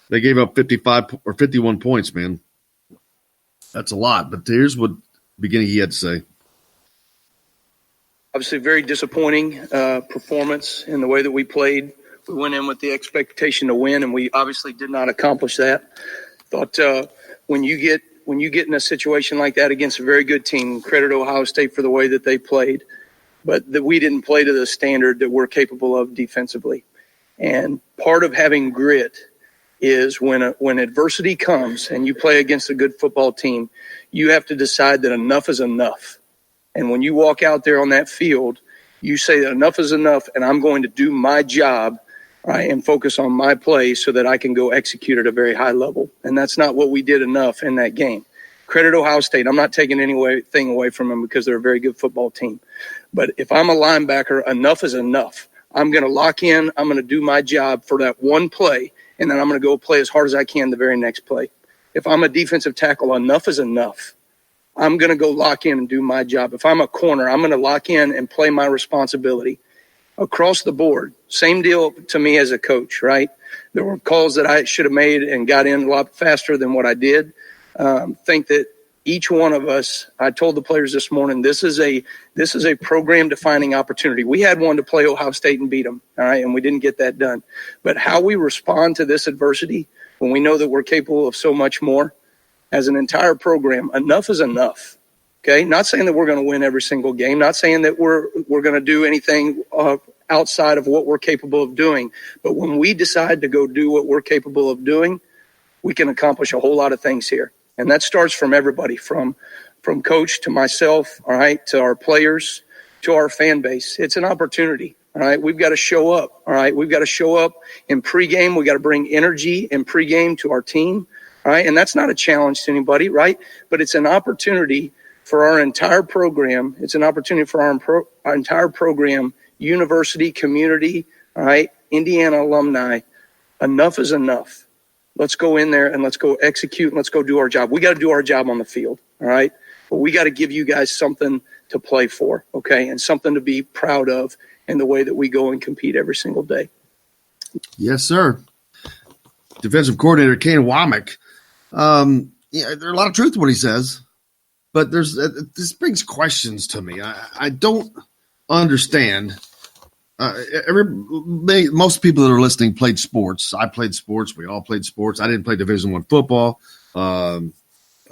They gave up 55 or 51 points, man. That's a lot, but here's what beginning he had to say. Obviously, very disappointing performance in the way that we played. We went in with the expectation to win, and we obviously did not accomplish that. Thought when you get in a situation like that against a very good team, credit Ohio State for the way that they played, but that we didn't play to the standard that we're capable of defensively. And part of having grit is when adversity comes and you play against a good football team, you have to decide that enough is enough. And when you walk out there on that field, you say that enough is enough, and I'm going to do my job, right, and focus on my play so that I can go execute at a very high level. And that's not what we did enough in that game. Credit Ohio State. I'm not taking anything away from them because they're a very good football team. But if I'm a linebacker, enough is enough. I'm going to lock in. I'm going to do my job for that one play, and then I'm going to go play as hard as I can the very next play. If I'm a defensive tackle, enough is enough. I'm going to go lock in and do my job. If I'm a corner, I'm going to lock in and play my responsibility. Across the board, same deal to me as a coach, right? There were calls that I should have made and got in a lot faster than what I did. Think that each one of us, I told the players this morning, this is a program-defining opportunity. We had one to play Ohio State and beat them, all right, and we didn't get that done. But how we respond to this adversity when we know that we're capable of so much more, as an entire program, enough is enough. Okay, not saying that we're going to win every single game, not saying that we're going to do anything outside of what we're capable of doing. But when we decide to go do what we're capable of doing, we can accomplish a whole lot of things here. And that starts from everybody, from coach to myself, all right, to our players, to our fan base. It's an opportunity, all right? We've got to show up, all right? We've got to show up in pregame. We've got to bring energy in pregame to our team, all right? And that's not a challenge to anybody, right? But it's an opportunity for our entire program. It's an opportunity for our entire program, university, community, all right, Indiana alumni. Enough is enough. Let's go in there and let's go execute and let's go do our job. We got to do our job on the field, all right? But we got to give you guys something to play for, okay, and something to be proud of in the way that we go and compete every single day. Yes, sir. Defensive coordinator Kane Womack. There's a lot of truth in what he says, but this brings questions to me. I don't understand. Most people that are listening played sports. I played sports. We all played sports. I didn't play Division I football. I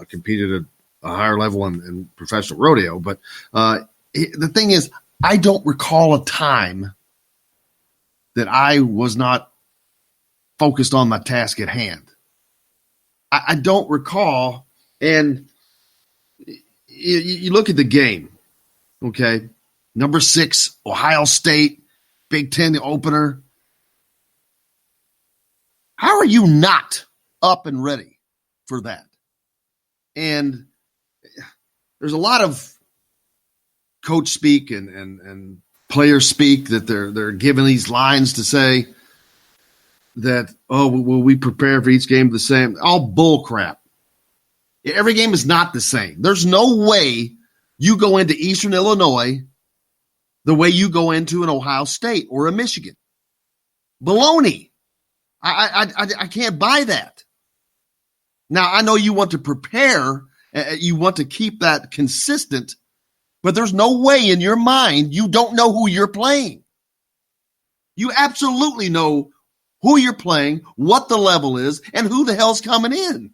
competed at a higher level in professional rodeo. But the thing is, I don't recall a time that I was not focused on my task at hand. I don't recall. And you look at the game, okay? Number 6, Ohio State, Big Ten opener. How are you not up and ready for that? And there's a lot of coach speak and players speak that they're given these lines to say that, oh, will we prepare for each game the same? All bull crap. Every game is not the same. There's no way you go into Eastern Illinois the way you go into an Ohio State or a Michigan. Baloney. I can't buy that. Now, I know you want to prepare, you want to keep that consistent, but there's no way in your mind you don't know who you're playing. You absolutely know who you're playing, what the level is, and who the hell's coming in.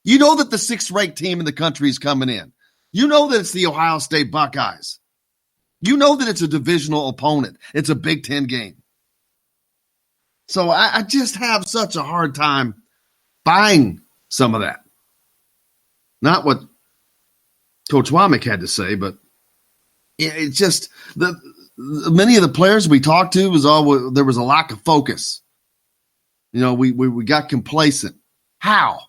You know that the 6th-ranked team in the country is coming in. You know that it's the Ohio State Buckeyes. You know that it's a divisional opponent. It's a Big Ten game. So I just have such a hard time buying some of that. Not what Coach Womack had to say, but it's just many of the players we talked to there was a lack of focus. You know, we got complacent. How?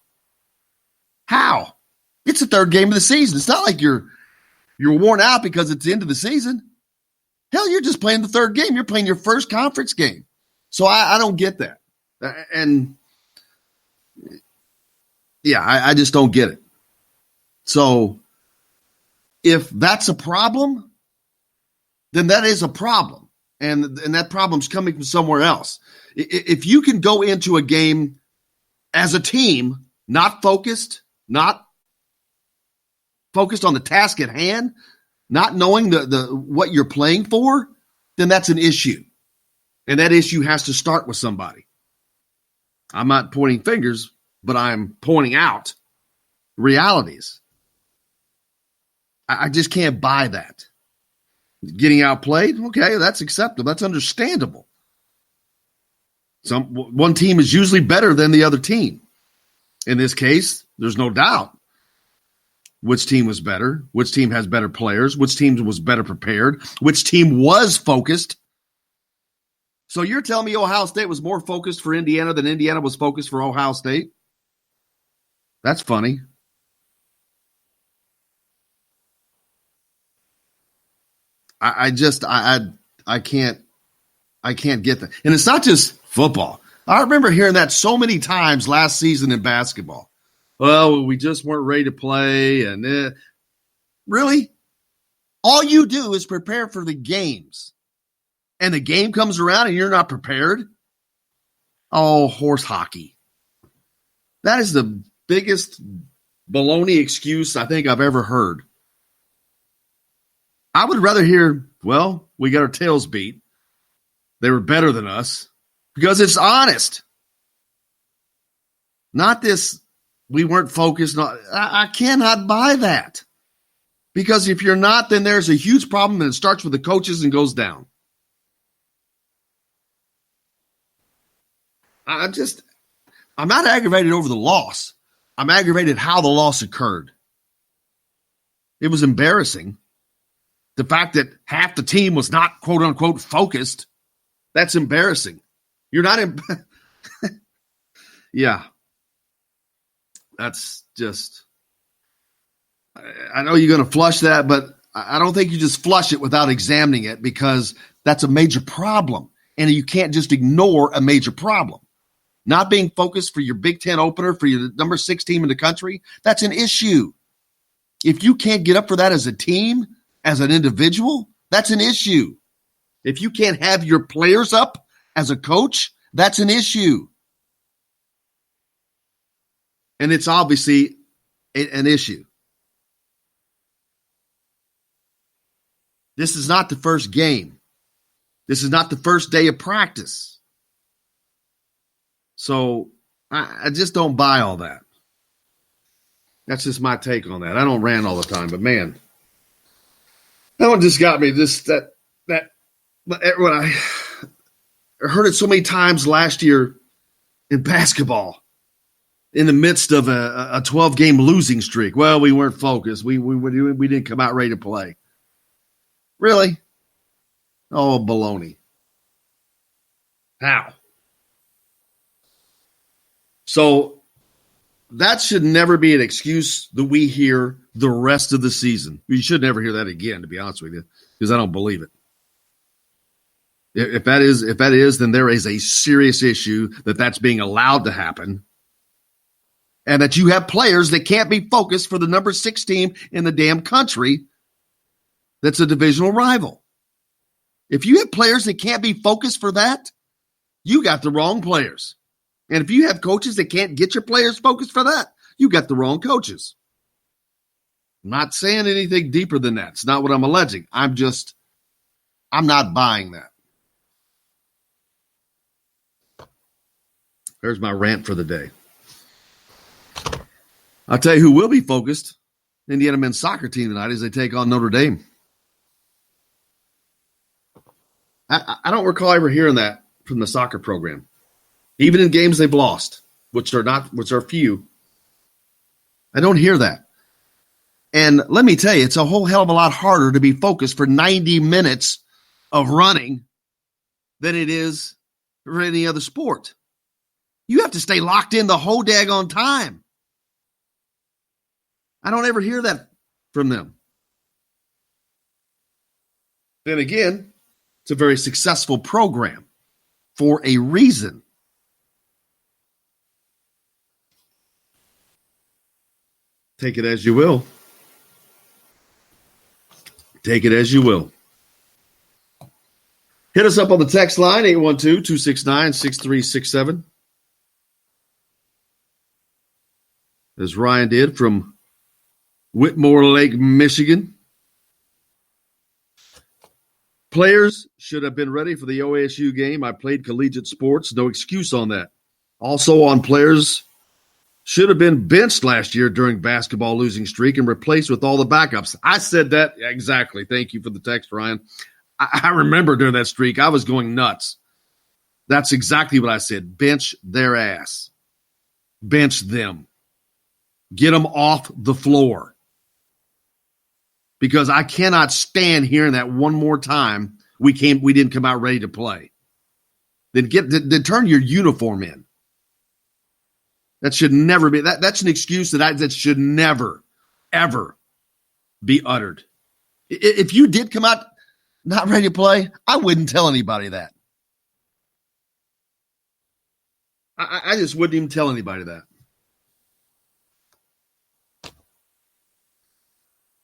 It's the 3rd game of the season. It's not like you're worn out because it's the end of the season. Hell, you're just playing the 3rd game. You're playing your first conference game. So I don't get that. And, yeah, I just don't get it. So if that's a problem, then that is a problem. And that problem's coming from somewhere else. If you can go into a game as a team not focused, not focused on the task at hand, not knowing the what you're playing for, then that's an issue. And that issue has to start with somebody. I'm not pointing fingers, but I'm pointing out realities. I just can't buy that. Getting outplayed, okay, that's acceptable. That's understandable. One team is usually better than the other team. In this case, there's no doubt which team was better, which team has better players, which team was better prepared, which team was focused. So you're telling me Ohio State was more focused for Indiana than Indiana was focused for Ohio State? That's funny. I can't get that. And it's not just football. I remember hearing that so many times last season in basketball. Well, we just weren't ready to play. And really? All you do is prepare for the games. And the game comes around and you're not prepared? Oh, horse hockey. That is the biggest baloney excuse I think I've ever heard. I would rather hear, well, we got our tails beat. They were better than us, because it's honest. Not this, we weren't focused. I cannot buy that. Because if you're not, then there's a huge problem, and it starts with the coaches and goes down. I'm not aggravated over the loss. I'm aggravated how the loss occurred. It was embarrassing. The fact that half the team was not, quote unquote, focused, that's embarrassing. You're not yeah. That's just, I know you're going to flush that, but I don't think you just flush it without examining it, because that's a major problem. And you can't just ignore a major problem. Not being focused for your Big Ten opener, for your number 6 team in the country, that's an issue. If you can't get up for that as a team, as an individual, that's an issue. If you can't have your players up as a coach, that's an issue. And it's obviously an issue. This is not the first game. This is not the first day of practice. So I just don't buy all that. That's just my take on that. I don't rant all the time, but man, that one just got me. When I heard it so many times last year in basketball, in the midst of a 12-game losing streak. Well, we weren't focused. We didn't come out ready to play. Really? Oh, baloney. How? So that should never be an excuse that we hear the rest of the season. You should never hear that again, to be honest with you, because I don't believe it. If that is, then there is a serious issue that's being allowed to happen, and that you have players that can't be focused for the number 6 team in the damn country that's a divisional rival. If you have players that can't be focused for that, you got the wrong players. And if you have coaches that can't get your players focused for that, you got the wrong coaches. I'm not saying anything deeper than that. It's not what I'm alleging. I'm not buying that. There's my rant for the day. I'll tell you who will be focused. Indiana men's soccer team tonight as they take on Notre Dame. I don't recall ever hearing that from the soccer program. Even in games they've lost, which are few. I don't hear that. And let me tell you, it's a whole hell of a lot harder to be focused for 90 minutes of running than it is for any other sport. You have to stay locked in the whole daggone time. I don't ever hear that from them. Then again, it's a very successful program for a reason. Take it as you will. Take it as you will. Hit us up on the text line, 812-269-6367. as Ryan did from Whitmore Lake, Michigan. Players should have been ready for the OSU game. I played collegiate sports. No excuse on that. Also on players should have been benched last year during basketball losing streak and replaced with all the backups. I said that exactly. Thank you for the text, Ryan. I remember during that streak, I was going nuts. That's exactly what I said. Bench their ass. Bench them. Get them off the floor. Because I cannot stand hearing that one more time we didn't come out ready to play. Then turn your uniform in. That should never be that's an excuse that should never, ever be uttered. If you did come out not ready to play, I wouldn't tell anybody that. I just wouldn't even tell anybody that.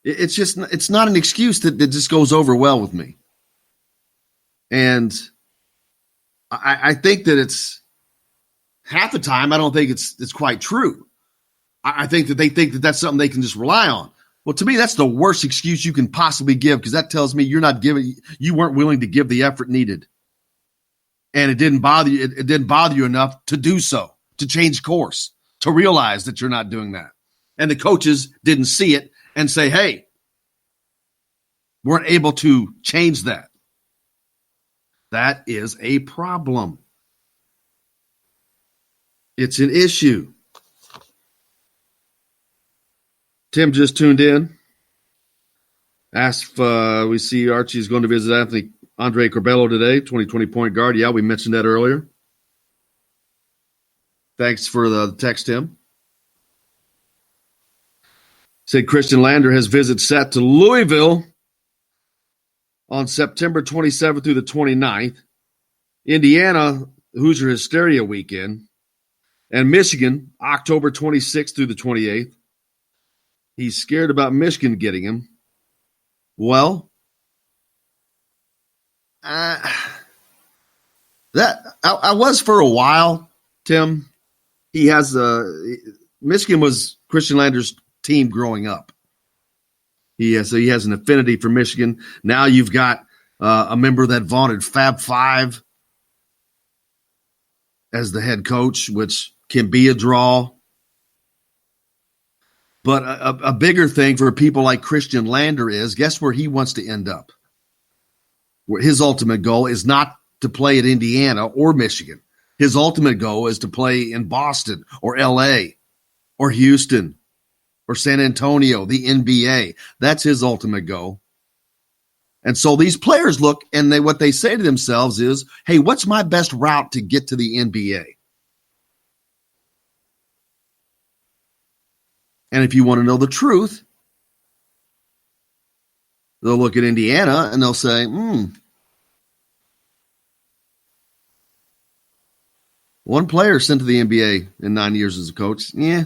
It's not an excuse that just goes over well with me. And I think that it's half the time, I don't think it's quite true. I think that they think that that's something they can just rely on. Well, to me, that's the worst excuse you can possibly give, because that tells me you weren't willing to give the effort needed. And it didn't bother you. It didn't bother you enough to do so, to change course, to realize that you're not doing that. And the coaches didn't see it and say, hey, weren't able to change that. That is a problem. It's an issue. Tim just tuned in. Asked if we see Archie is going to visit Andre Corbello today, 2020 point guard. Yeah, we mentioned that earlier. Thanks for the text, Tim. Said Christian Lander has visit set to Louisville on September 27th through the 29th. Indiana, Hoosier Hysteria Weekend. And Michigan, October 26th through the 28th. He's scared about Michigan getting him. Well, I was for a while, Tim. He has Michigan was Christian Lander's team growing up. So he has an affinity for Michigan. Now you've got a member that vaunted Fab Five as the head coach, which can be a draw. But a bigger thing for people like Christian Lander is, guess where he wants to end up? Where his ultimate goal is not to play at Indiana or Michigan. His ultimate goal is to play in Boston or LA or Houston or San Antonio, the NBA. That's his ultimate goal. And so these players look and what they say to themselves is, hey, what's my best route to get to the NBA? And if you want to know the truth, they'll look at Indiana and they'll say, one player sent to the NBA in 9 years as a coach. Yeah.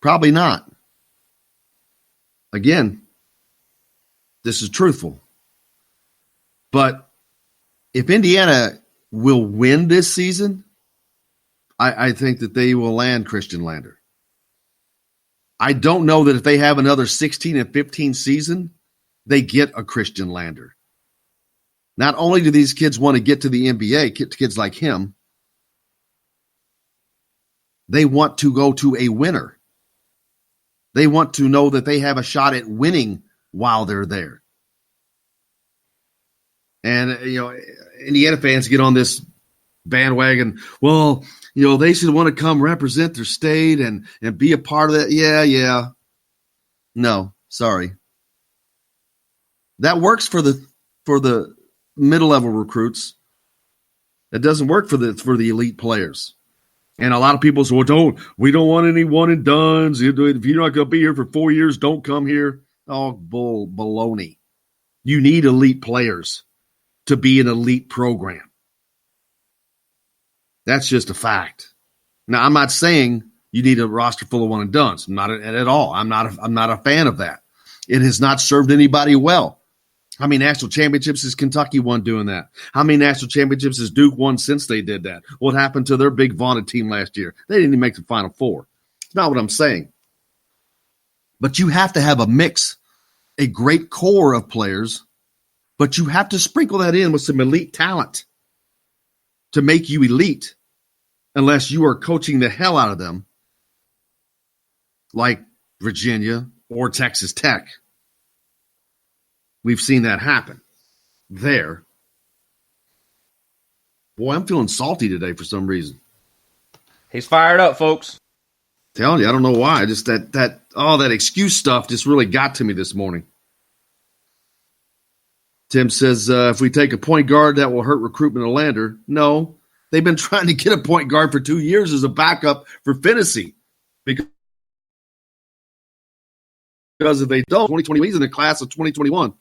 Probably not. Again, this is truthful. But if Indiana will win this season, I think that they will land Christian Lander. I don't know that if they have another 16 and 15 season, they get a Christian Lander. Not only do these kids want to get to the NBA, kids like him, they want to go to a winner. They want to know that they have a shot at winning while they're there. And, Indiana fans get on this bandwagon. Well, they should want to come represent their state and be a part of that. Yeah. No, sorry. That works for the middle-level recruits. That doesn't work for the elite players. And a lot of people say, well, we don't want any one and dones. If you're not going to be here for 4 years, don't come here. Oh, baloney. You need elite players to be an elite program. That's just a fact. Now, I'm not saying you need a roster full of one and dones. Not at all. I'm not a fan of that. It has not served anybody well. How many national championships has Kentucky won doing that? How many national championships has Duke won since they did that? What happened to their big vaunted team last year? They didn't even make the Final Four. It's not what I'm saying. But you have to have a mix, a great core of players, but you have to sprinkle that in with some elite talent to make you elite, unless you are coaching the hell out of them like Virginia or Texas Tech. We've seen that happen there. Boy, I'm feeling salty today for some reason. He's fired up, folks. Telling you, I don't know why. Just that excuse stuff just really got to me this morning. Tim says, if we take a point guard, that will hurt recruitment of Lander. No, they've been trying to get a point guard for 2 years as a backup for Finney. Because if they don't, 2020, he's in the class of 2021.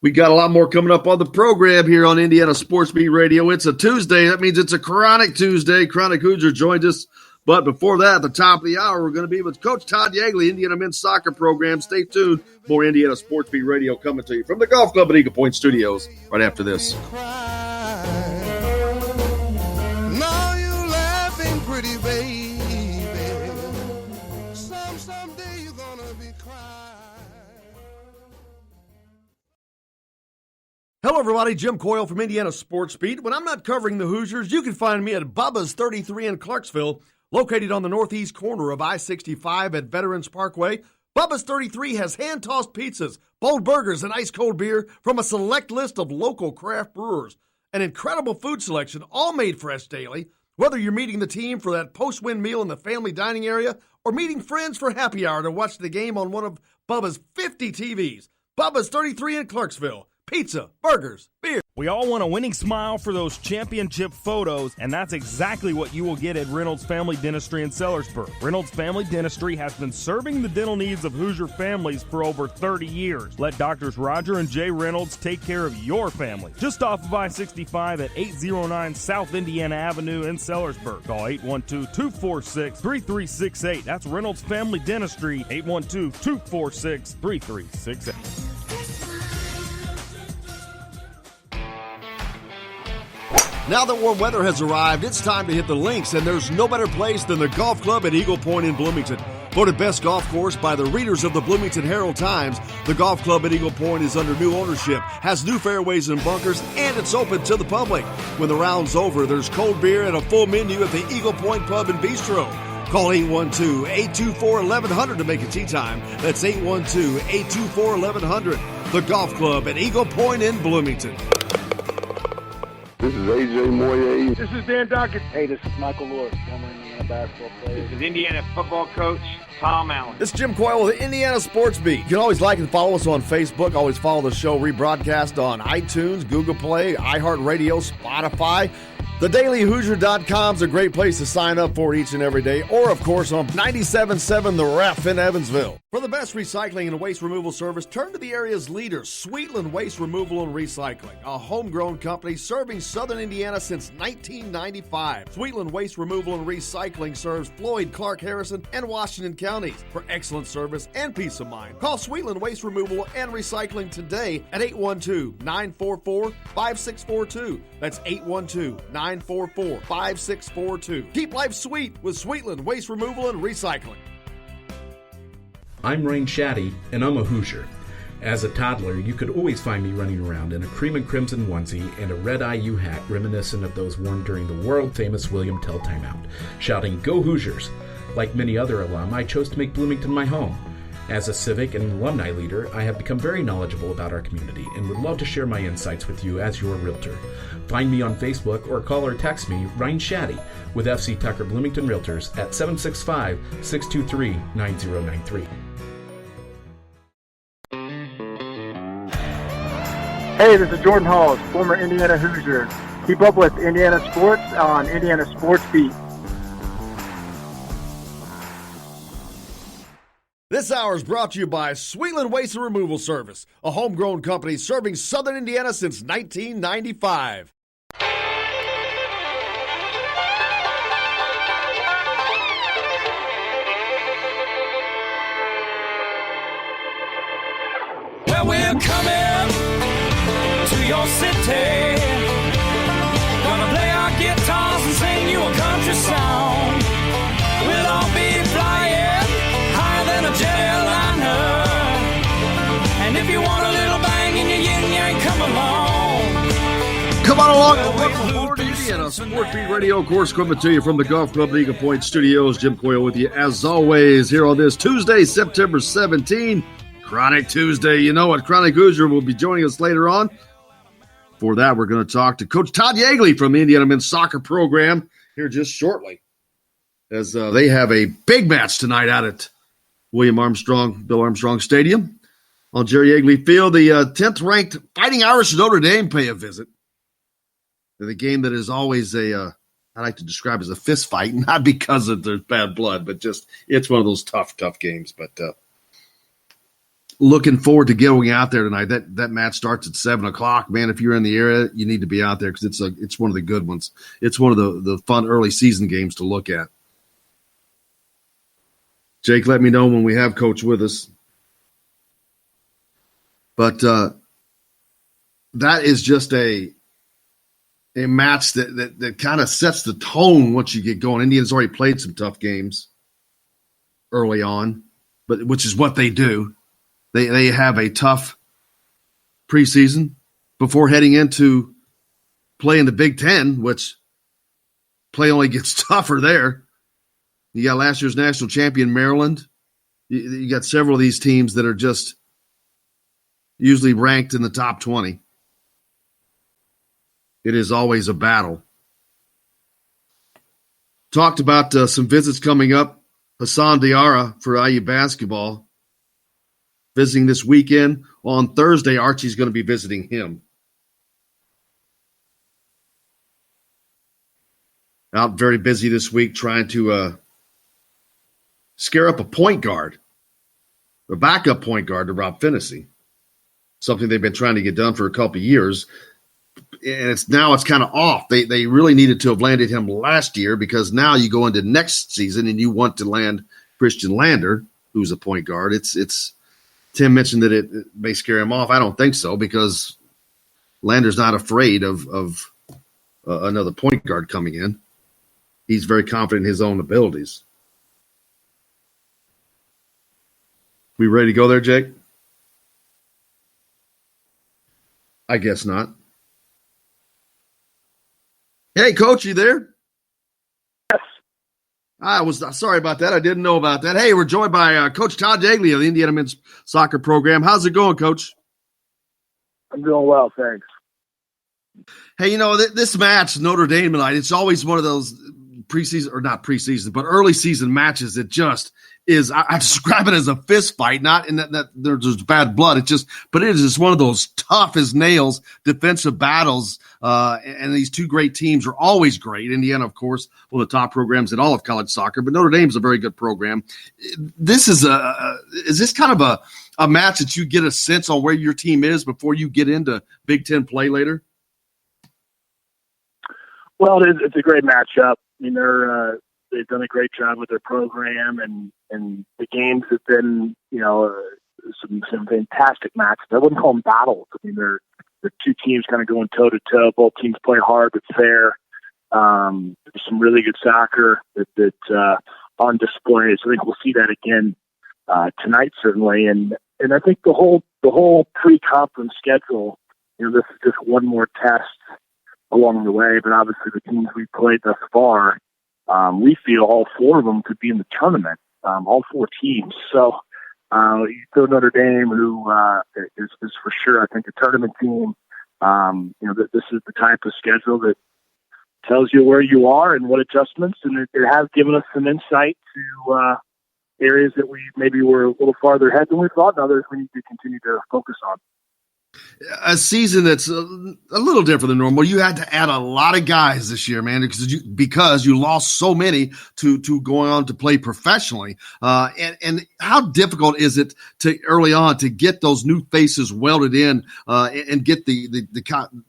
We got a lot more coming up on the program here on Indiana Sports Beat Radio. It's a Tuesday. That means it's a Chronic Tuesday. Chronic Hoosier joined us. But before that, at the top of the hour, we're going to be with Coach Todd Yeagley, Indiana men's soccer program. Stay tuned. More Indiana Sports Beat Radio coming to you from the Golf Club at Eagle Point Studios right after this. Now you laughing pretty baby. Someday you're gonna be crying. Hello, everybody. Jim Coyle from Indiana Sports Beat. When I'm not covering the Hoosiers, you can find me at Bubba's 33 in Clarksville, located on the northeast corner of I-65 at Veterans Parkway. Bubba's 33 has hand-tossed pizzas, bold burgers, and ice-cold beer from a select list of local craft brewers. An incredible food selection, all made fresh daily. Whether you're meeting the team for that post-win meal in the family dining area or meeting friends for happy hour to watch the game on one of Bubba's 50 TVs. Bubba's 33 in Clarksville. Pizza, burgers, beer. We all want a winning smile for those championship photos, and that's exactly what you will get at Reynolds Family Dentistry in Sellersburg. Reynolds Family Dentistry has been serving the dental needs of Hoosier families for over 30 years. Let Doctors Roger and Jay Reynolds take care of your family. Just off of I-65 at 809 South Indiana Avenue in Sellersburg. Call 812-246-3368. That's Reynolds Family Dentistry, 812-246-3368. Now that warm weather has arrived, it's time to hit the links, and there's no better place than the Golf Club at Eagle Point in Bloomington. Voted best golf course by the readers of the Bloomington Herald-Times, the Golf Club at Eagle Point is under new ownership, has new fairways and bunkers, and it's open to the public. When the round's over, there's cold beer and a full menu at the Eagle Point Pub and Bistro. Call 812-824-1100 to make a tee time. That's 812-824-1100. The Golf Club at Eagle Point in Bloomington. This is AJ Moye. This is Dan Dockett. Hey, this is Michael Lord, former Indiana basketball player. This is Indiana football coach Tom Allen. This is Jim Coyle with the Indiana Sports Beat. You can always like and follow us on Facebook. Always follow the show rebroadcast on iTunes, Google Play, iHeartRadio, Spotify. TheDailyHoosier.com is a great place to sign up for each and every day. Or, of course, on 97.7 The Ref in Evansville. For the best recycling and waste removal service, turn to the area's leader, Sweetland Waste Removal and Recycling, a homegrown company serving southern Indiana since 1995. Sweetland Waste Removal and Recycling serves Floyd, Clark, Harrison, and Washington counties. For excellent service and peace of mind, call Sweetland Waste Removal and Recycling today at 812-944-5642. That's 812-944-5642. Keep life sweet with Sweetland Waste Removal and Recycling. I'm Rain Shaddy, and I'm a Hoosier. As a toddler, you could always find me running around in a cream and crimson onesie and a red IU hat reminiscent of those worn during the world-famous William Tell timeout, shouting, "Go Hoosiers!" Like many other alum, I chose to make Bloomington my home. As a civic and alumni leader, I have become very knowledgeable about our community and would love to share my insights with you as your realtor. Find me on Facebook or call or text me, Ryan Shaddy, with FC Tucker Bloomington Realtors at 765-623-9093. Hey, this is Jordan Halls, former Indiana Hoosier. Keep up with Indiana sports on Indiana Sports Beat. This hour is brought to you by Sweetland Waste and Removal Service, a homegrown company serving southern Indiana since 1995. Well, we're coming to your city. Gonna play our guitars and sing you a country song. We'll all be flying higher than a jet airliner. And if you want a little bang in your yin yang, come along. Come on along and welcome aboard to Indiana Sport Beat Radio. Of course, coming to you from the Golf Club Eagle Point Studios. Jim Coyle with you, as always, here on this Tuesday, September 17, Chronic Tuesday. You know what? Chronic Hoosier will be joining us later on. For that, we're going to talk to Coach Todd Yeagley from the Indiana men's soccer program here just shortly, as they have a big match tonight out at Bill Armstrong Stadium on Jerry Yeagley Field. The 10th-ranked Fighting Irish Notre Dame pay a visit. The game that is always I like to describe as a fist fight, not because there's bad blood, but just it's one of those tough games. But looking forward to going out there tonight. That match starts at 7:00. Man, if you're in the area, you need to be out there because it's one of the good ones. It's one of the fun early season games to look at. Jake, let me know when we have Coach with us. But that is just a match that kind of sets the tone once you get going. Indians already played some tough games early on, but which is what they do. They have a tough preseason before heading into play in the Big Ten, which play only gets tougher there. You got last year's national champion Maryland. You got several of these teams that are just usually ranked in the top 20. It is always a battle. Talked about some visits coming up. Hassan Diarra for IU basketball visiting this weekend. On Thursday, Archie's going to be visiting him. Out very busy this week trying to scare up a point guard, a backup point guard to Rob Finnessy. Something they've been trying to get done for a couple of years. And it's kind of off. They really needed to have landed him last year because now you go into next season and you want to land Christian Lander, who's a point guard. It's Tim mentioned that it may scare him off. I don't think so because Lander's not afraid of another point guard coming in. He's very confident in his own abilities. We ready to go there, Jake? I guess not. Hey, Coach, you there? Yes. I was sorry about that. I didn't know about that. Hey, we're joined by Coach Todd Yeagley of the Indiana men's soccer program. How's it going, Coach? I'm doing well, thanks. Hey, this match, Notre Dame tonight, it's always one of those preseason, or not preseason, but early season matches that just is, I describe it as a fist fight, not in that there's bad blood. But it is just one of those tough as nails defensive battles. And these two great teams are always great. Indiana, of course, one of the top programs in all of college soccer, but Notre Dame is a very good program. Is this kind of a match that you get a sense on where your team is before you get into Big Ten play later? Well, it's a great matchup. I mean, they've done a great job with their program, and the games have been, some fantastic matches. I wouldn't call them battles. I mean, they're two teams kind of going toe to toe. Both teams play hard but fair. There's some really good soccer that on display. So I think we'll see that again tonight, certainly. And I think the whole pre-conference schedule, this is just one more test along the way. But obviously, the teams we've played thus far, we feel all four of them could be in the tournament. All four teams. So you throw Notre Dame, who is for sure, I think, a tournament team. This is the type of schedule that tells you where you are and what adjustments, and it has given us some insight to areas that we maybe were a little farther ahead than we thought, and others we need to continue to focus on. A season that's a little different than normal. You had to add a lot of guys this year, man, because you lost so many to going on to play professionally. And how difficult is it to early on to get those new faces welded in and get the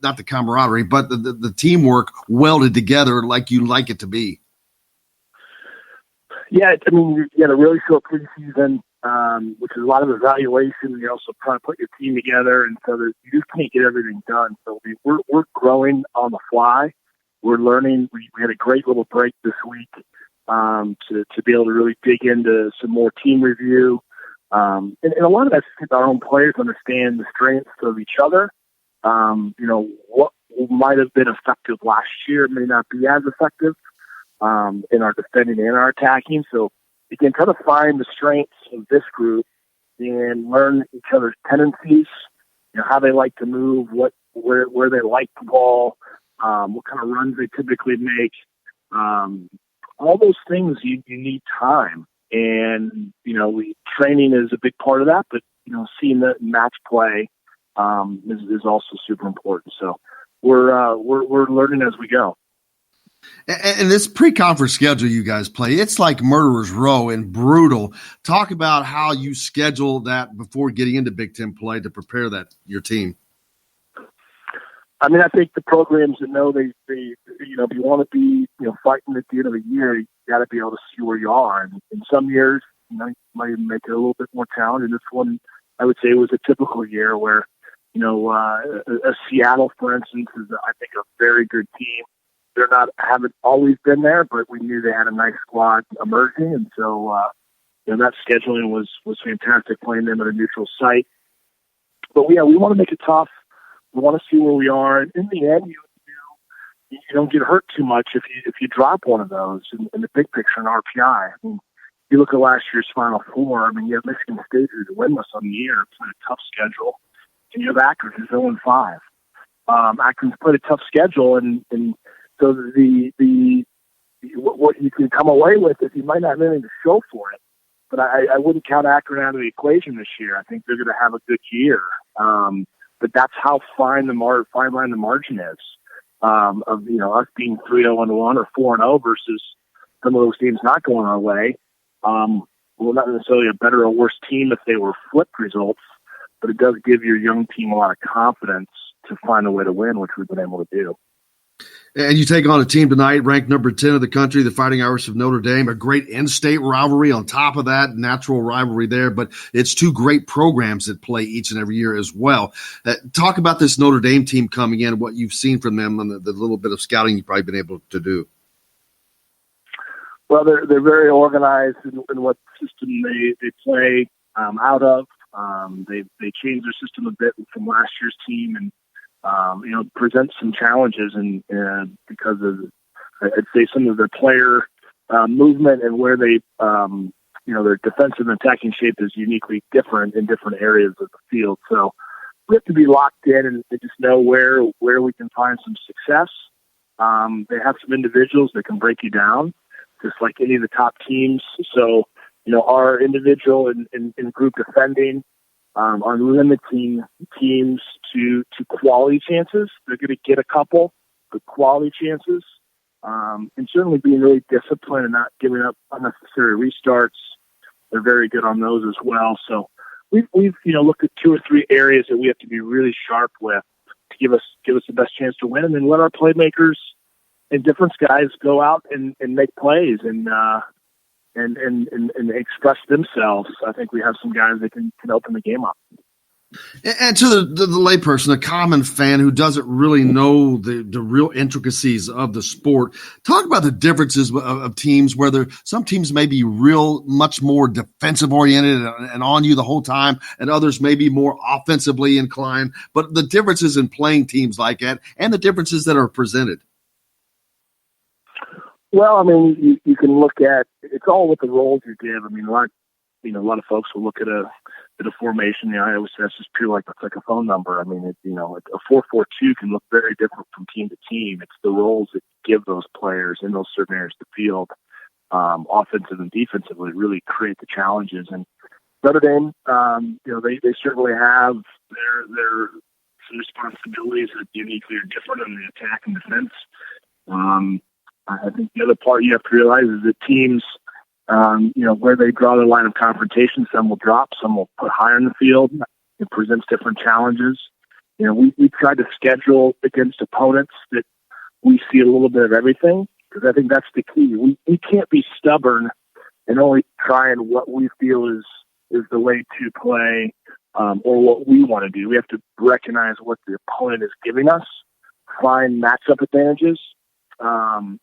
not the camaraderie, but the teamwork welded together like you like it to be? Yeah, I mean, you had a really short preseason. which is a lot of evaluation. You're also trying to put your team together, and so you just can't get everything done. So we're growing on the fly. We're learning. We had a great little break this week to be able to really dig into some more team review. And a lot of that's because our own players understand the strengths of each other. What might have been effective last year may not be as effective in our defending and our attacking. So you can kind of find the strengths of this group and learn each other's tendencies, how they like to move, where they like the ball, what kind of runs they typically make. All those things you need time. And, training is a big part of that, but, seeing the match play is also super important. So we're learning as we go. And this pre-conference schedule you guys play, it's like murderer's row and brutal. Talk about how you schedule that before getting into Big Ten play to prepare your team. I mean, I think the programs that know if you want to be, fighting at the end of the year, you got to be able to see where you are. And in some years, you might make it a little bit more challenging. This one, I would say, was a typical year where, a Seattle, for instance, is, I think, a very good team. Haven't always been there, but we knew they had a nice squad emerging. And so, that scheduling was fantastic, playing them at a neutral site. But we want to make it tough. We want to see where we are. And in the end, you don't get hurt too much if you drop one of those in the big picture in RPI. I mean, you look at last year's Final Four. I mean, you have Michigan State who's winless on the year, playing a tough schedule, and you have Akron who's 0-5. Akron's played a tough schedule, and so what you can come away with is you might not have anything to show for it. But I wouldn't count Akron out of the equation this year. I think they're going to have a good year. But that's how fine line the margin is of us being 3-0-1 or 4-0 versus some of those teams not going our way. Well, not necessarily a better or worse team if they were flipped results, but it does give your young team a lot of confidence to find a way to win, which we've been able to do. And you take on a team tonight ranked number 10 of the country, the Fighting Irish of Notre Dame, a great in-state rivalry on top of that, natural rivalry there. But it's two great programs that play each and every year as well. Talk about this Notre Dame team coming in, what you've seen from them and the little bit of scouting you've probably been able to do. Well, they're very organized in what system they play out of. They changed their system a bit from last year's team and present some challenges and because of, I'd say, some of their player movement and where they, their defensive and attacking shape is uniquely different in different areas of the field. So we have to be locked in and just know where we can find some success. They have some individuals that can break you down, just like any of the top teams. So, our individual and group defending are limiting teams to quality chances. They're going to get a couple, but quality chances. And certainly being really disciplined and not giving up unnecessary restarts. They're very good on those as well. So we've looked at 2 or 3 areas that we have to be really sharp with to give us the best chance to win, and then let our playmakers and different guys go out and make plays and express themselves. I think we have some guys that can open the game up. And to the layperson, a common fan who doesn't really know the real intricacies of the sport, talk about the differences of teams, where some teams may be much more defensive oriented and on you the whole time, and others may be more offensively inclined, but the differences in playing teams like that and the differences that are presented. Well, I mean, you can look at, it's all with the roles you give. I mean, a lot of folks will look at a formation. I always say it's just pure like a phone number. I mean, a 4-4-2 can look very different from team to team. It's the roles that you give those players in those certain areas of the field, offensive and defensively, really create the challenges. And Notre Dame, they certainly have their responsibilities that uniquely are different in the attack and defense. I think the other part you have to realize is that teams, where they draw the line of confrontation, some will drop, some will put higher in the field. It presents different challenges. We try to schedule against opponents that we see a little bit of everything, because I think that's the key. We can't be stubborn and only try and what we feel is is the way to play or what we want to do. We have to recognize what the opponent is giving us, find matchup advantages, find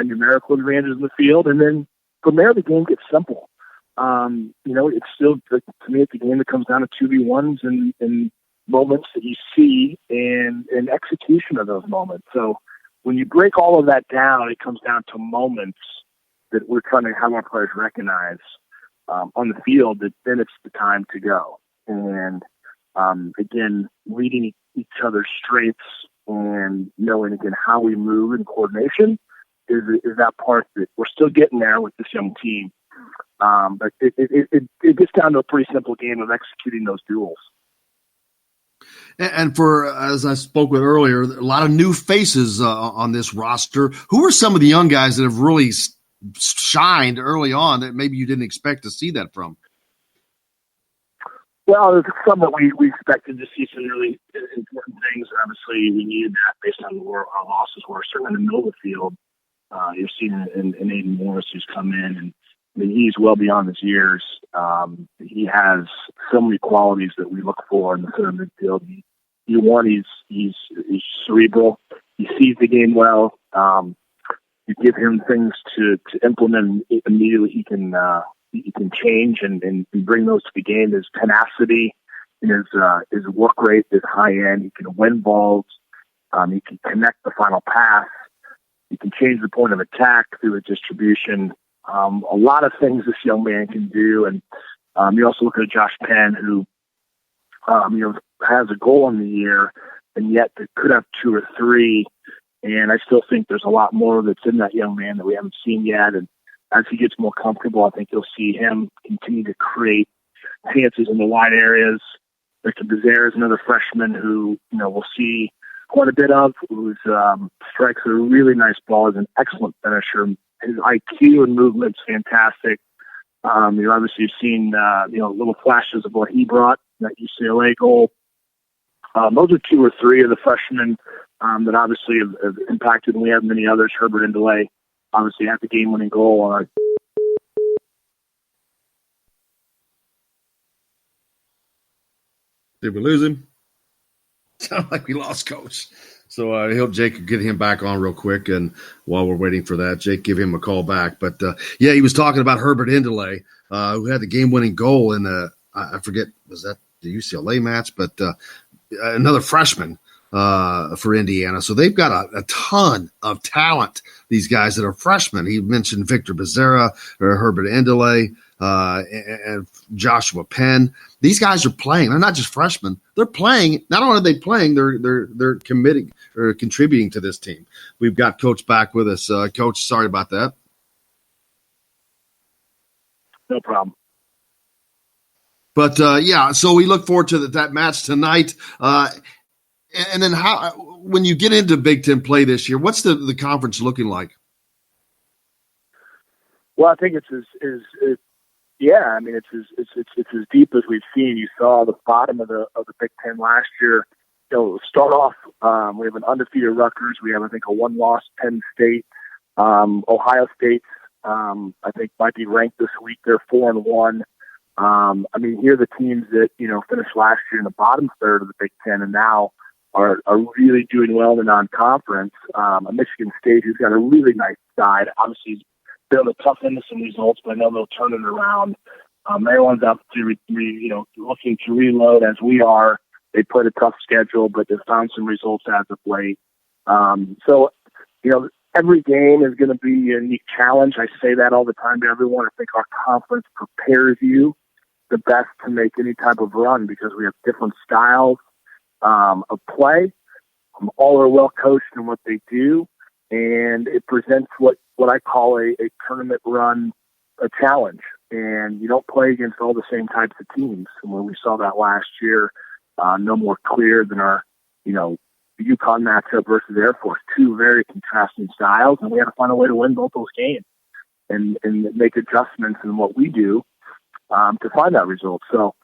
numerical advantages in the field, and then from there the game gets simple. It's still, to me, it's a game that comes down to 2v1s and moments that you see and execution of those moments. So when you break all of that down, it comes down to moments that we're trying to have our players recognize on the field, that then it's the time to go. And again, reading each other's strengths and knowing, again, how we move in coordination is that part that we're still getting there with this young team. But it gets down to a pretty simple game of executing those duels. And for, as I spoke with earlier, a lot of new faces on this roster. Who are some of the young guys that have really shined early on that maybe you didn't expect to see that from? Well, there's some that we expected to see some really important things. Obviously, we needed that based on where our losses were. Certainly in the middle of the field, you're seeing in Aiden Morris, who's come in, and I mean, he's well beyond his years. He has so many qualities that we look for in the center midfield. He's cerebral. He sees the game well. You give him things to implement immediately. He can change and bring those to the game. His tenacity, his work rate is high end. He can win balls. He can connect the final pass. He can change the point of attack through a distribution. A lot of things this young man can do. And you also look at Josh Penn, who has a goal in the year, and yet could have 2 or 3. And I still think there's a lot more that's in that young man that we haven't seen yet. And as he gets more comfortable, I think you'll see him continue to create chances in the wide areas. Victor Becerra is another freshman who, we'll see quite a bit of, who strikes a really nice ball, is an excellent finisher. His IQ and movement's fantastic. Obviously you've seen, little flashes of what he brought, that UCLA goal. Those are 2 or 3 of the freshmen that obviously have impacted, and we have many others. Herbert Indele obviously had the game-winning goal. Did we lose him? Sound like we lost Coach. So I hope Jake could get him back on real quick. And while we're waiting for that, Jake, give him a call back. But, he was talking about Herbert Indele, who had the game-winning goal in I forget, was that the UCLA match? But another freshman for Indiana. So they've got a ton of talent, these guys that are freshmen. He mentioned Victor Becerra or Herbert Indele and Joshua Penn. These guys are playing. They're not just freshmen. They're playing. Not only are they playing, they're committing or contributing to this team. We've got Coach back with us. Coach, sorry about that. No problem. But, so we look forward to that match tonight. And then when you get into Big Ten play this year, what's the conference looking like? Well, I think it's as deep as we've seen. You saw the bottom of the Big Ten last year. Start off, we have an undefeated Rutgers. We have, I think, a 1-loss Penn State. Ohio State, I think, might be ranked this week. They're 4-1. Here are the teams that, finished last year in the bottom third of the Big Ten and now are really doing well in the non-conference. Michigan State, who's got a really nice side, obviously has been able to tough into some results, but I know they'll turn it around. Maryland's up to, looking to reload as we are. They played a tough schedule, but they've found some results as of late. Every game is going to be a unique challenge. I say that all the time to everyone. I think our conference prepares you the best to make any type of run because we have different styles of play. All are well coached in what they do, and it presents what I call a tournament run, a challenge. And you don't play against all the same types of teams. And when we saw that last year, no more clear than our, UConn matchup versus Air Force, 2 very contrasting styles, and we had to find a way to win both those games and make adjustments in what we do to find that result. So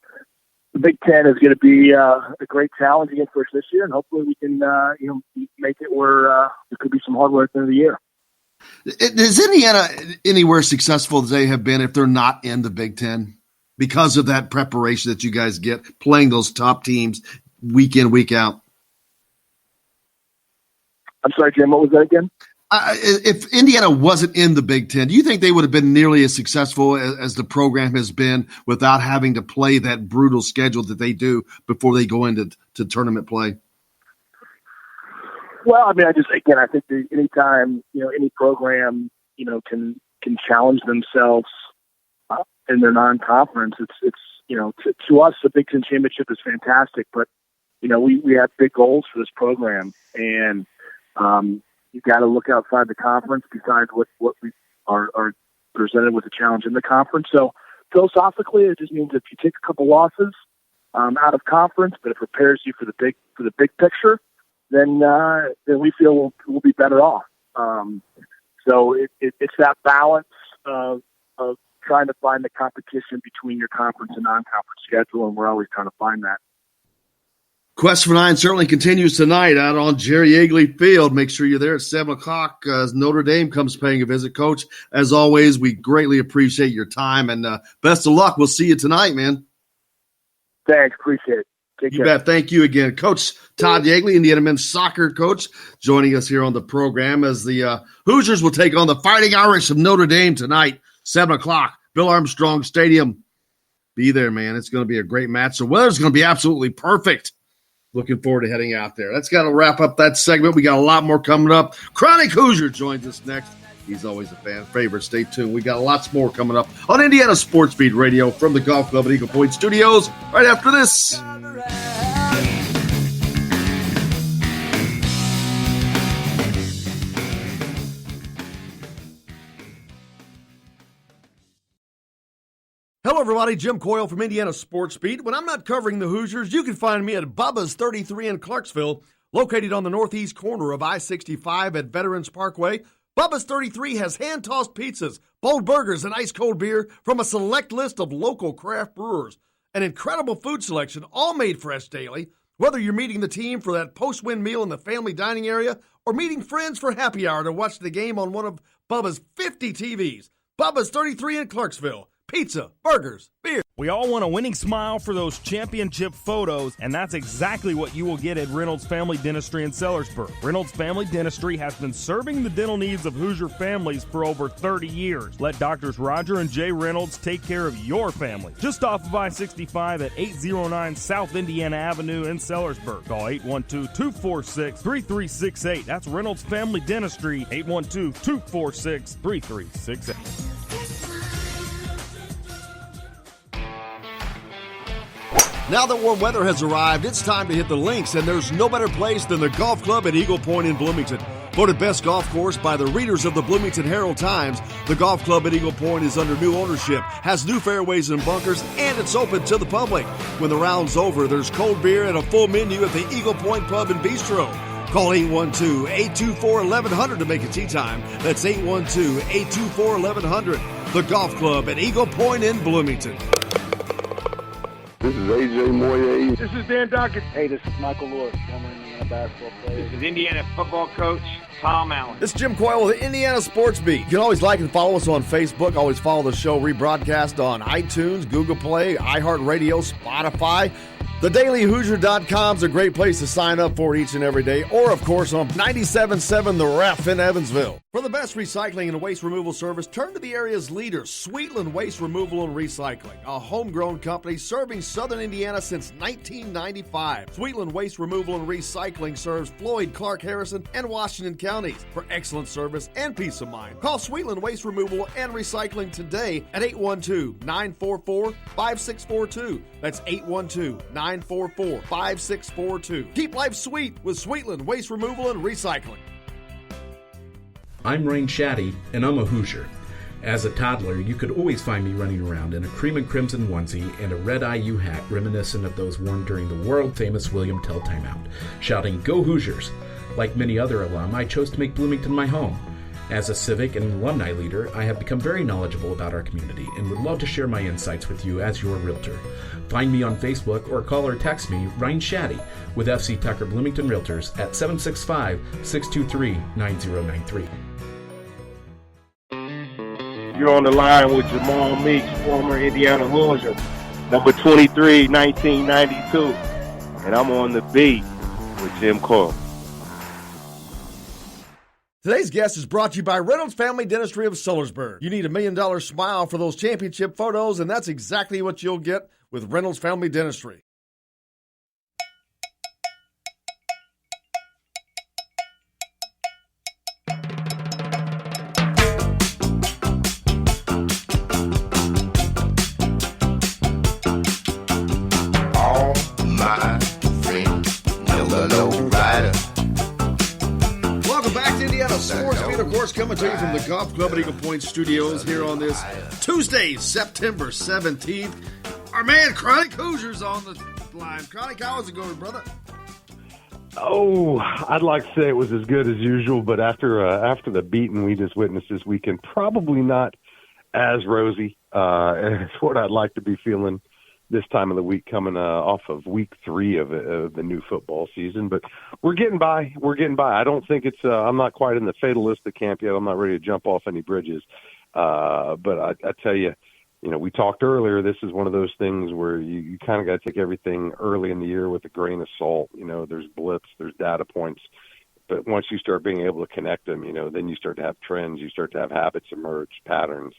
the Big Ten is going to be a great challenge against us this year, and hopefully we can make it where there could be some hard work at the end of the year. Is Indiana anywhere successful as they have been if they're not in the Big Ten? because of that preparation that you guys get playing those top teams week in, week out? I'm sorry, Jim, what was that again? If Indiana wasn't in the Big Ten, do you think they would have been nearly as successful as the program has been without having to play that brutal schedule that they do before they go into tournament play? Well, I mean, I think that anytime, any program, can challenge themselves in their non-conference, it's to us, the Big Ten championship is fantastic, but, we have big goals for this program, and you got to look outside the conference besides what we are presented with a challenge in the conference. So philosophically, it just means if you take a couple losses out of conference, but it prepares you for the big picture, then we feel we'll be better off. So it's that balance of trying to find the competition between your conference and non-conference schedule, and we're always trying to find that. Quest for Nine certainly continues tonight out on Jerry Yeagley Field. Make sure you're there at 7 o'clock as Notre Dame comes paying a visit. Coach, as always, we greatly appreciate your time, and best of luck. We'll see you tonight, man. Thanks. Appreciate it. Take care. You bet. Thank you again. Coach Todd Yeagley, Indiana men's soccer coach, joining us here on the program as the Hoosiers will take on the Fighting Irish of Notre Dame tonight, 7 o'clock, Bill Armstrong Stadium. Be there, man. It's going to be a great match. The weather's going to be absolutely perfect. Looking forward to heading out there. That's got to wrap up that segment. We got a lot more coming up. Chronic Hoosier joins us next. He's always a fan favorite. Stay tuned. We got lots more coming up on Indiana Sports Beat Radio from the Golf Club at Eagle Point Studios right after this. Hello, everybody. Jim Coyle from Indiana Sports Beat. When I'm not covering the Hoosiers, you can find me at Bubba's 33 in Clarksville, located on the northeast corner of I-65 at Veterans Parkway. Bubba's 33 has hand-tossed pizzas, bold burgers, and ice-cold beer from a select list of local craft brewers. An incredible food selection, all made fresh daily. Whether you're meeting the team for that post-win meal in the family dining area or meeting friends for happy hour to watch the game on one of Bubba's 50 TVs. Bubba's 33 in Clarksville. Pizza, burgers, beer. We all want a winning smile for those championship photos, and that's exactly what you will get at Reynolds Family Dentistry in Sellersburg. Reynolds Family Dentistry has been serving the dental needs of Hoosier families for over 30 years. Let Doctors Roger and Jay Reynolds take care of your family. Just off of I-65 at 809 South Indiana Avenue in Sellersburg. Call 812-246-3368. That's Reynolds Family Dentistry, 812-246-3368. Now that warm weather has arrived, it's time to hit the links, and there's no better place than the Golf Club at Eagle Point in Bloomington. Voted best golf course by the readers of the Bloomington Herald-Times, the Golf Club at Eagle Point is under new ownership, has new fairways and bunkers, and it's open to the public. When the round's over, there's cold beer and a full menu at the Eagle Point Pub and Bistro. Call 812-824-1100 to make a tee time. That's 812-824-1100. The Golf Club at Eagle Point in Bloomington. This is A.J. Moye. This is Dan Dockett. Hey, this is Michael Lewis, former Indiana basketball player. This is Indiana football coach Tom Allen. This is Jim Coyle with the Indiana Sports Beat. You can always like and follow us on Facebook. Always follow the show rebroadcast on iTunes, Google Play, iHeartRadio, Spotify. TheDailyHoosier.com is a great place to sign up for each and every day, or, of course, on 97.7 The Ref in Evansville. For the best recycling and waste removal service, turn to the area's leader, Sweetland Waste Removal and Recycling, a homegrown company serving southern Indiana since 1995. Sweetland Waste Removal and Recycling serves Floyd, Clark, Harrison, and Washington counties. For excellent service and peace of mind, call Sweetland Waste Removal and Recycling today at 812-944-5642. That's 812-944-5642. Keep life sweet with Sweetland Waste Removal and Recycling. I'm Rain Shaddy, and I'm a Hoosier. As a toddler, you could always find me running around in a cream and crimson onesie and a red IU hat reminiscent of those worn during the world-famous William Tell timeout, shouting, "Go Hoosiers!" Like many other alum, I chose to make Bloomington my home. As a civic and alumni leader, I have become very knowledgeable about our community and would love to share my insights with you as your realtor. Find me on Facebook or call or text me, Ryan Shaddy, with FC Tucker Bloomington Realtors at 765-623-9093. You're on the line with Jamal Meeks, former Indiana Hoosier, number 23, 1992. And I'm on the beat with Jim Coyle. Today's guest is brought to you by Reynolds Family Dentistry of Sellersburg. You need $1 million smile for those championship photos, and that's exactly what you'll get with Reynolds Family Dentistry. All my friends, never low rider. Welcome back to Indiana Sports Beat, of course, coming to you from the Golf Club at Eagle Point Studios here on this Tuesday, September 17th. Our man, Chronic Hoosiers, on the line. Chronic, how is it going, brother? Oh, I'd like to say it was as good as usual, but after the beating we just witnessed this weekend, probably not as rosy as what I'd like to be feeling this time of the week, coming off of week 3 of the new football season. But we're getting by. I don't think it's I'm not quite in the fatalistic camp yet. I'm not ready to jump off any bridges. But I tell you, we talked earlier, this is one of those things where you kind of got to take everything early in the year with a grain of salt. There's blips, there's data points. But once you start being able to connect them, then you start to have trends. You start to have habits emerge, patterns.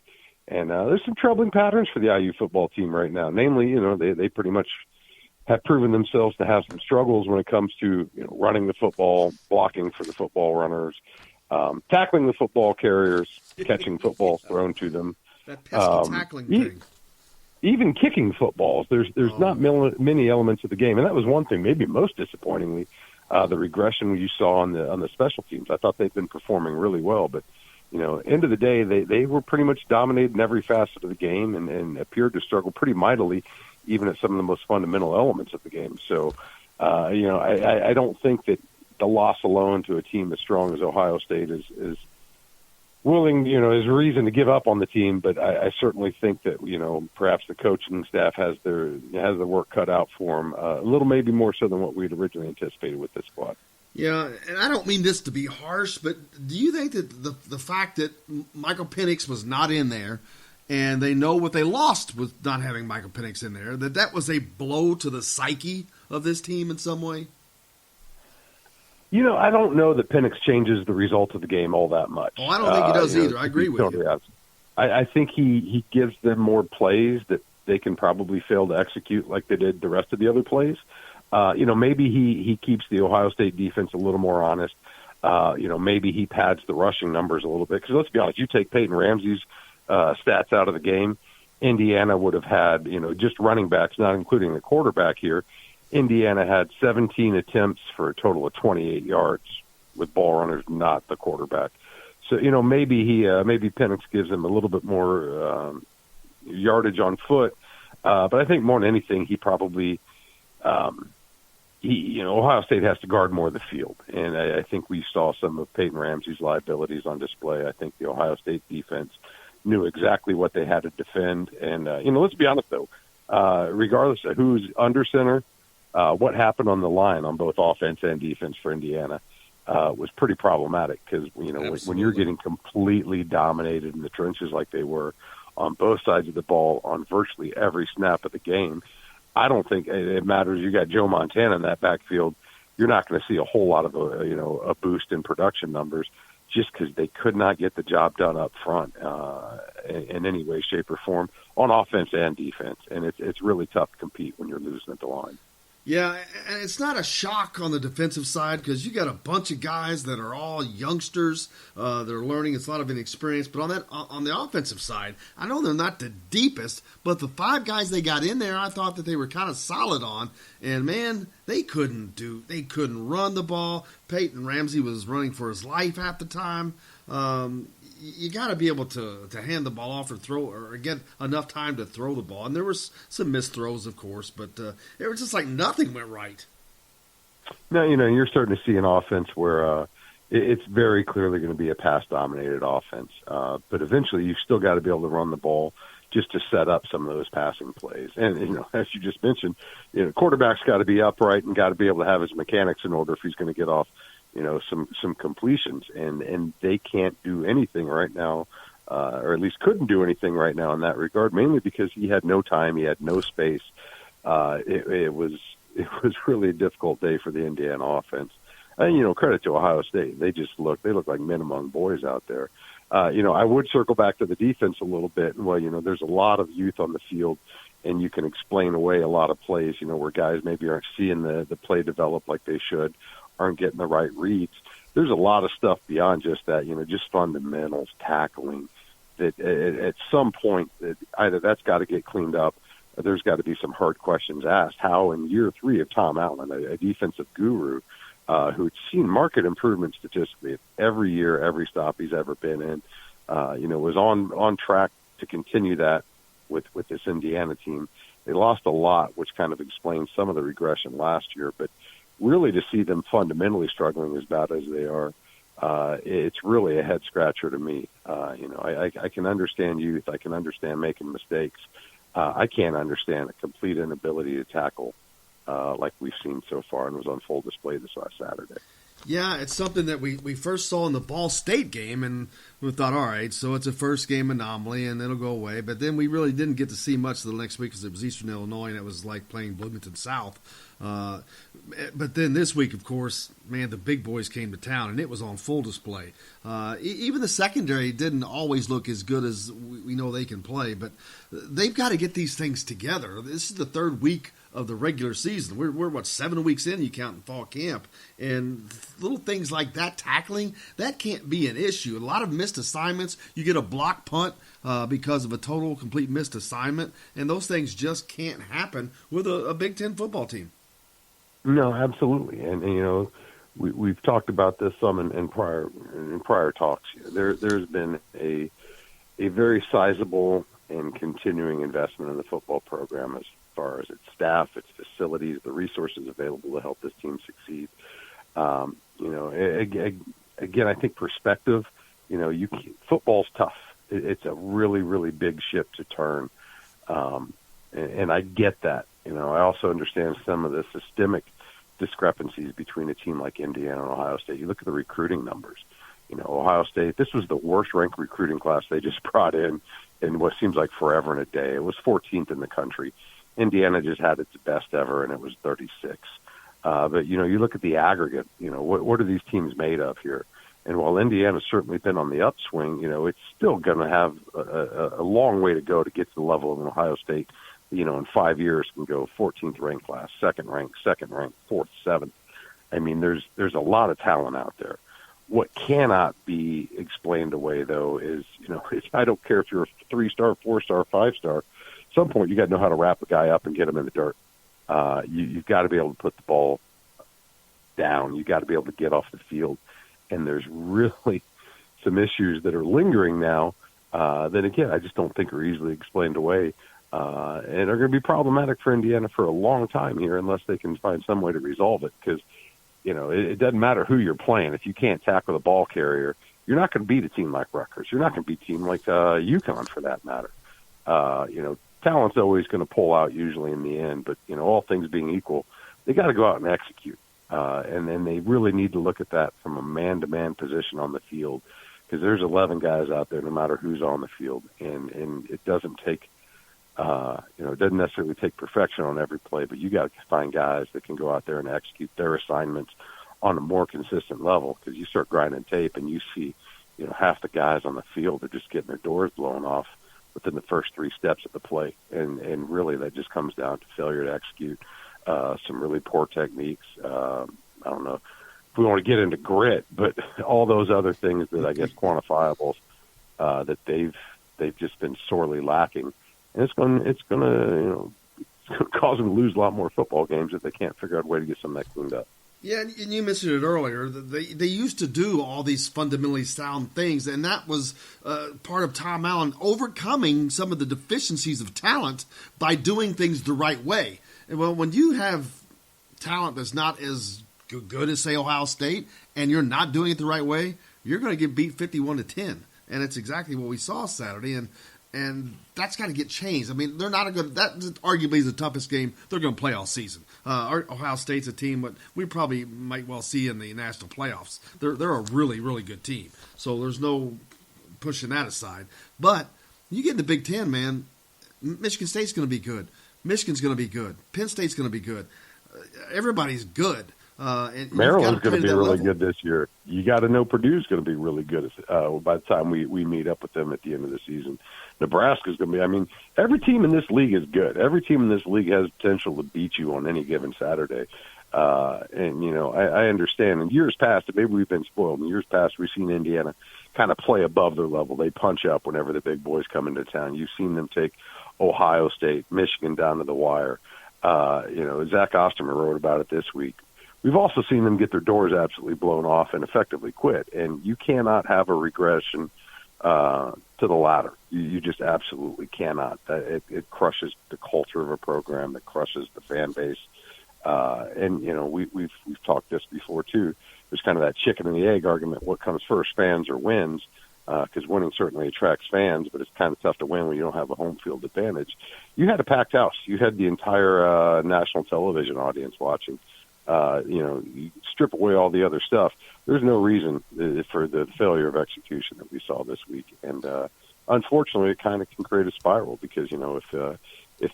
And there's some troubling patterns for the IU football team right now. Namely, they pretty much have proven themselves to have some struggles when it comes to running the football, blocking for the football runners, tackling the football carriers, catching footballs thrown to them. That pesky tackling thing. Even kicking footballs. There's not many elements of the game, and that was one thing. Maybe most disappointingly, the regression you saw on the special teams. I thought they'd been performing really well, but end of the day, they were pretty much dominating every facet of the game and appeared to struggle pretty mightily, even at some of the most fundamental elements of the game. So, I don't think that the loss alone to a team as strong as Ohio State is willing, is a reason to give up on the team. But I certainly think that, perhaps the coaching staff has the work cut out for them, a little maybe more so than what we'd originally anticipated with this squad. Yeah, and I don't mean this to be harsh, but do you think that the fact that Michael Penix was not in there, and they know what they lost with not having Michael Penix in there, that was a blow to the psyche of this team in some way? I don't know that Penix changes the result of the game all that much. Oh, I don't think he does either. I agree with you. I think he gives them more plays that they can probably fail to execute like they did the rest of the other plays. Maybe he keeps the Ohio State defense a little more honest. Maybe he pads the rushing numbers a little bit. Because let's be honest, you take Peyton Ramsey's stats out of the game, Indiana would have had, just running backs, not including the quarterback here, Indiana had 17 attempts for a total of 28 yards with ball runners, not the quarterback. So, maybe maybe Penix gives him a little bit more yardage on foot. But I think more than anything, he probably Ohio State has to guard more of the field. And I think we saw some of Peyton Ramsey's liabilities on display. I think the Ohio State defense knew exactly what they had to defend. And, let's be honest, though, regardless of who's under center, what happened on the line on both offense and defense for Indiana was pretty problematic because, when you're getting completely dominated in the trenches like they were on both sides of the ball on virtually every snap of the game, I don't think it matters. You got Joe Montana in that backfield. You're not going to see a whole lot of a boost in production numbers just because they could not get the job done up front in any way, shape, or form on offense and defense. And it's really tough to compete when you're losing at the line. Yeah, and it's not a shock on the defensive side because you got a bunch of guys that are all youngsters. They're learning. It's a lot of inexperience. But on the offensive side, I know they're not the deepest, but the 5 guys they got in there, I thought that they were kind of solid on. And, man, they couldn't run the ball. Peyton Ramsey was running for his life half the time. You got to be able to hand the ball off or throw or get enough time to throw the ball. And there was some missed throws, of course, but it was just like nothing went right. Now, you're starting to see an offense where it's very clearly going to be a pass-dominated offense. But eventually you've still got to be able to run the ball just to set up some of those passing plays. And, as you just mentioned, quarterback's got to be upright and got to be able to have his mechanics in order if he's going to get off some completions, and they can't do anything right now or at least couldn't do anything right now in that regard, mainly because he had no time, he had no space. It was really a difficult day for the Indiana offense. And, credit to Ohio State. They look like men among boys out there. I would circle back to the defense a little bit. Well, there's a lot of youth on the field, and you can explain away a lot of plays, where guys maybe aren't seeing the play develop like they should, aren't getting the right reads. There's a lot of stuff beyond just that, just fundamentals, tackling, that at some point that either that's got to get cleaned up, or there's got to be some hard questions asked. How in year 3 of Tom Allen, a defensive guru, who'd seen market improvement statistically every year, every stop he's ever been in, was on track to continue that with this Indiana team. They lost a lot, which kind of explains some of the regression last year, but really to see them fundamentally struggling as bad as they are, it's really a head scratcher to me. I can understand youth. I can understand making mistakes. I can't understand a complete inability to tackle like we've seen so far and was on full display this last Saturday. Yeah, it's something that we first saw in the Ball State game, and we thought, all right, so it's a first-game anomaly, and it'll go away. But then we really didn't get to see much of the next week because it was Eastern Illinois, and it was like playing Bloomington South. But then this week, of course, man, the big boys came to town, and it was on full display. Even the secondary didn't always look as good as we know they can play, but they've got to get these things together. This is the third week of the regular season. We're 7 weeks in, you count in fall camp, and little things like that, tackling, that can't be an issue. A lot of missed assignments. You get a block punt because of a total, complete missed assignment, and those things just can't happen with a Big Ten football team. No, absolutely, and we've talked about this some in prior talks. There's been a very sizable and continuing investment in the football program as far as its staff, its facilities, the resources available to help this team succeed. Again, I think perspective. Football's tough. It's a really, really big ship to turn, and I get that. I also understand some of the systemic discrepancies between a team like Indiana and Ohio State. You look at the recruiting numbers. Ohio State, this was the worst ranked recruiting class they just brought in what seems like forever and a day. It was 14th in the country. Indiana just had its best ever, and it was 36. But, you look at the aggregate, what are these teams made of here? And while Indiana's certainly been on the upswing, it's still going to have a long way to go to get to the level of an Ohio State, in 5 years can go 14th ranked class, second ranked, 4th, 7th. I mean, there's a lot of talent out there. What cannot be explained away, though, is, I don't care if you're a 3-star, 4-star, 5-star. At some point, you got to know how to wrap a guy up and get him in the dirt. You've got to be able to put the ball down. You've got to be able to get off the field. And there's really some issues that are lingering now that, again, I just don't think are easily explained away and are going to be problematic for Indiana for a long time here unless they can find some way to resolve it because, it doesn't matter who you're playing. If you can't tackle the ball carrier, you're not going to beat a team like Rutgers. You're not going to beat a team like UConn for that matter. Talent's always going to pull out usually in the end, but, all things being equal, they got to go out and execute. And then they really need to look at that from a man-to-man position on the field because there's 11 guys out there no matter who's on the field. And it doesn't take, it doesn't necessarily take perfection on every play, but you got to find guys that can go out there and execute their assignments on a more consistent level because you start grinding tape and you see, half the guys on the field are just getting their doors blown off within the first 3 steps of the play. And really that just comes down to failure to execute. Some really poor techniques. I don't know if we want to get into grit, but all those other things that I guess quantifiables that they've just been sorely lacking, and it's going to cause them to lose a lot more football games if they can't figure out a way to get some of that cleaned up. Yeah, and you mentioned it earlier. They used to do all these fundamentally sound things, and that was part of Tom Allen overcoming some of the deficiencies of talent by doing things the right way. And well, when you have talent that's not as good as, say, Ohio State, and you're not doing it the right way, you're going to get beat 51-10. And it's exactly what we saw Saturday, and that's got to get changed. I mean, they're not a good – that arguably is the toughest game they're going to play all season. Ohio State's a team that we probably might well see in the national playoffs. They're a really, really good team. So there's no pushing that aside. But you get in the Big Ten, man, Michigan State's going to be good. Michigan's going to be good. Penn State's going to be good. Everybody's good. And Maryland's going to be really good this year. You got to know Purdue's going to be really good by the time we meet up with them at the end of the season. Nebraska's going to be. I mean, every team in this league is good. Every team in this league has potential to beat you on any given Saturday. And you know, I understand. In years past, maybe we've been spoiled. In years past, we've seen Indiana kind of play above their level. They punch up whenever the big boys come into town. You've seen them take Ohio State, Michigan down to the wire. You know, Zach Osterman wrote about it this week. We've also seen them get their doors absolutely blown off and effectively quit. And you cannot have a regression to the latter. You just absolutely cannot. It crushes the culture of a program. It crushes the fan base. And you know, we've talked this before too. There's kind of that chicken and the egg argument. What comes first, fans or wins? Because winning certainly attracts fans, but it's kind of tough to win when you don't have a home field advantage. You had a packed house. You had the entire national television audience watching. You know, you strip away all the other stuff. There's no reason for the failure of execution that we saw this week. And unfortunately, it kind of can create a spiral because, you know, if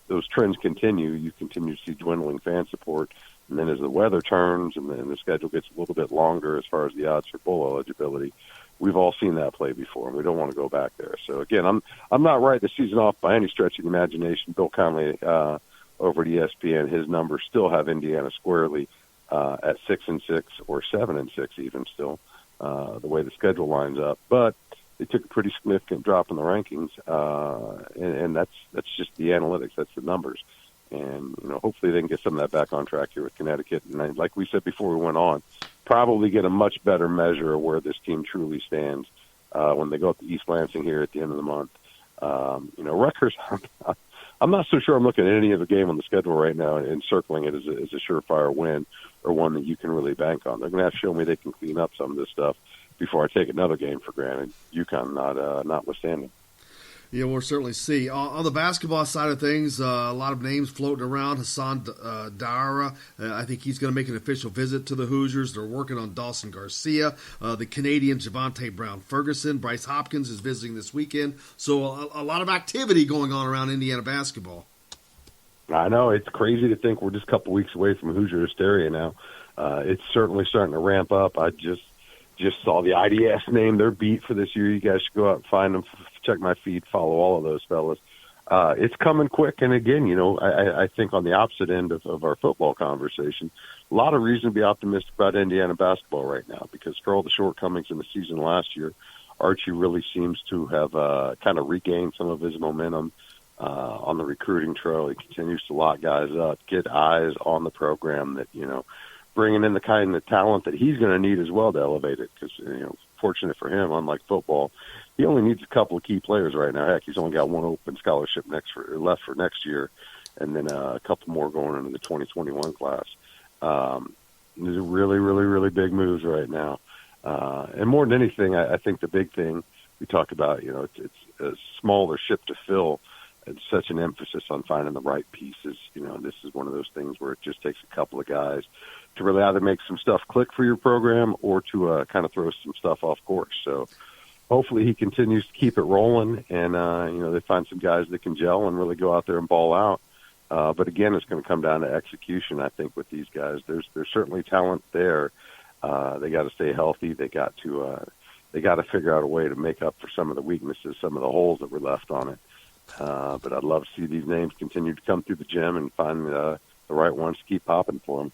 those trends continue, you continue to see dwindling fan support. And then as the weather turns and the schedule gets a little bit longer as far as the odds for bowl eligibility, we've all seen that play before, and we don't want to go back there. So, again, I'm not writing the season off by any stretch of the imagination. Bill Conley over at ESPN, his numbers still have Indiana squarely at 6-6 or 7-6 even still, the way the schedule lines up. But they took a pretty significant drop in the rankings, and that's just the analytics. That's the numbers. And, you know, hopefully they can get some of that back on track here with Connecticut. And like we said before we went on, probably get a much better measure of where this team truly stands when they go up to East Lansing here at the end of the month. You know, Rutgers, I'm not so sure I'm looking at any other game on the schedule right now and circling it as a surefire win or one that you can really bank on. They're going to have to show me they can clean up some of this stuff before I take another game for granted, UConn notwithstanding. Yeah, we'll certainly see. On the basketball side of things, a lot of names floating around. Hassan Diarra, I think he's going to make an official visit to the Hoosiers. They're working on Dawson Garcia, the Canadian Javonte Brown-Ferguson. Bryce Hopkins is visiting this weekend. So a lot of activity going on around Indiana basketball. I know. It's crazy to think we're just a couple weeks away from Hoosier hysteria now. It's certainly starting to ramp up. I just saw the IDS name. They're beat for this year. You guys should go out and find them. Check my feed. Follow all of those fellas. It's coming quick. And again, you know, I think on the opposite end of our football conversation, a lot of reason to be optimistic about Indiana basketball right now because for all the shortcomings in the season last year, Archie really seems to have kind of regained some of his momentum on the recruiting trail. He continues to lock guys up, get eyes on the program that, you know, bringing in the kind of talent that he's going to need as well to elevate it because, you know, fortunate for him, unlike football, he only needs a couple of key players right now. Heck, he's only got one open scholarship left for next year and then a couple more going into the 2021 class. These are really, really, really big moves right now. And more than anything, I think the big thing we talked about, you know, it's a smaller ship to fill. It's such an emphasis on finding the right pieces. You know, this is one of those things where it just takes a couple of guys to really either make some stuff click for your program or to kind of throw some stuff off course. So hopefully he continues to keep it rolling and, you know, they find some guys that can gel and really go out there and ball out. But again, it's going to come down to execution, I think, with these guys. There's certainly talent there. They got to stay healthy. They got to figure out a way to make up for some of the weaknesses, some of the holes that were left on it. But I'd love to see these names continue to come through the gym and find the right ones to keep popping for them.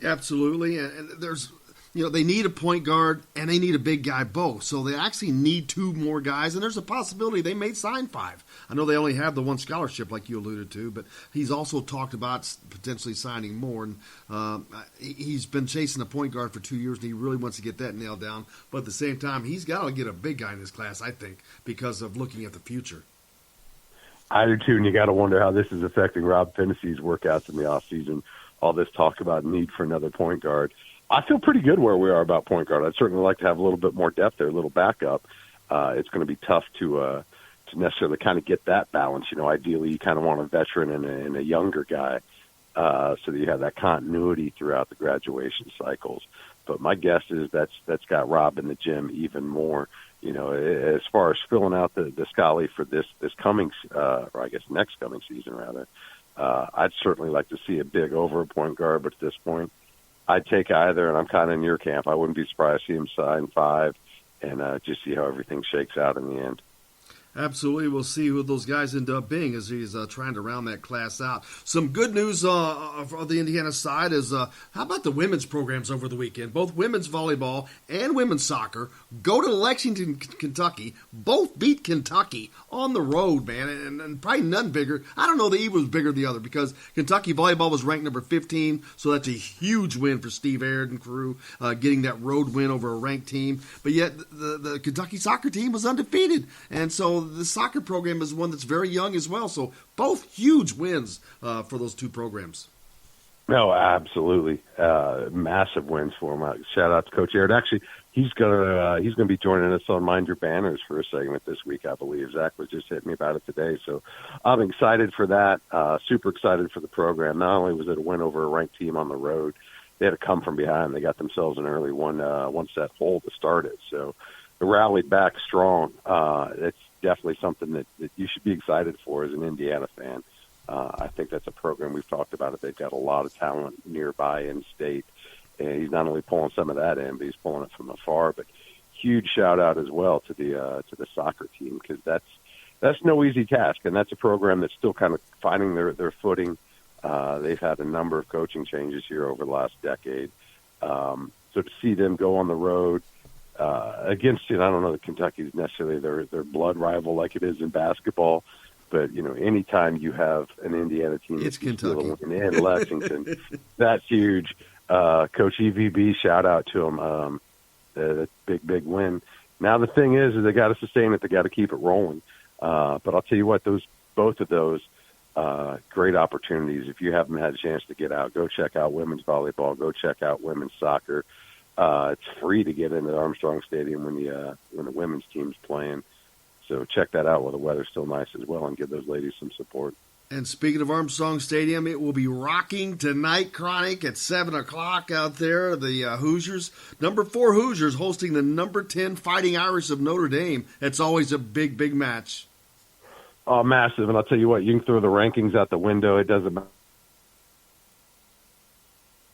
Yeah, absolutely. And there's, you know, they need a point guard and they need a big guy both. So they actually need two more guys, and there's a possibility they may sign five. I know they only have the one scholarship like you alluded to, but he's also talked about potentially signing more. And he's been chasing a point guard for 2 years, and he really wants to get that nailed down. But at the same time, he's got to get a big guy in this class, I think, because of looking at the future. I do too, and you got to wonder how this is affecting Rob Phinissee's workouts in the offseason. All this talk about need for another point guard. I feel pretty good where we are about point guard. I'd certainly like to have a little bit more depth there, a little backup. It's going to be tough to necessarily kind of get that balance. You know, ideally you kind of want a veteran and a younger guy so that you have that continuity throughout the graduation cycles. But my guess is that's got Rob in the gym even more as far as filling out the Scally for this coming, or I guess next coming season rather, I'd certainly like to see a big over point guard, but at this point, I'd take either, and I'm kind of in your camp. I wouldn't be surprised to see him sign 5 and just see how everything shakes out in the end. Absolutely. We'll see who those guys end up being as he's trying to round that class out. Some good news on the Indiana side is how about the women's programs over the weekend? Both women's volleyball and women's soccer go to Lexington, Kentucky. Both beat Kentucky on the road, man, and probably none bigger. I don't know that either was bigger than the other because Kentucky volleyball was ranked number 15, so that's a huge win for Steve Aird and crew, getting that road win over a ranked team. But yet the Kentucky soccer team was undefeated, and so the soccer program is one that's very young as well. So both huge wins for those two programs. No, absolutely, massive wins for him. Shout out to Coach Aird. Actually, he's gonna be joining us on Mind Your Banners for a segment this week, I believe. Zach was just hitting me about it today, so I'm excited for that. Super excited for the program. Not only was it a win over a ranked team on the road, they had to come from behind. They got themselves an early one set hole to start it, so they rallied back strong. It's definitely something that you should be excited for as an Indiana fan. I think that's a program we've talked about it. They've got a lot of talent nearby in state, and he's not only pulling some of that in, but he's pulling it from afar. But huge shout out as well to the soccer team because that's no easy task, and that's a program that's still kind of finding their footing. They've had a number of coaching changes here over the last decade, so to see them go on the road. Against, I don't know that Kentucky's necessarily their blood rival like it is in basketball, but anytime you have an Indiana team, it's Kentucky in Lexington, that's huge. Coach EVB, shout out to him. That's big win. Now the thing is they got to sustain it. They got to keep it rolling. But I'll tell you what, both of those great opportunities. If you haven't had a chance to get out, go check out women's volleyball. Go check out women's soccer. It's free to get into Armstrong Stadium when the women's team's playing. So check that out while the weather's still nice as well and give those ladies some support. And speaking of Armstrong Stadium, it will be rocking tonight, Chronic, at 7 o'clock out there. The Hoosiers, number 4 Hoosiers, hosting the number 10 Fighting Irish of Notre Dame. It's always a big match. Oh, massive. And I'll tell you what, you can throw the rankings out the window. It doesn't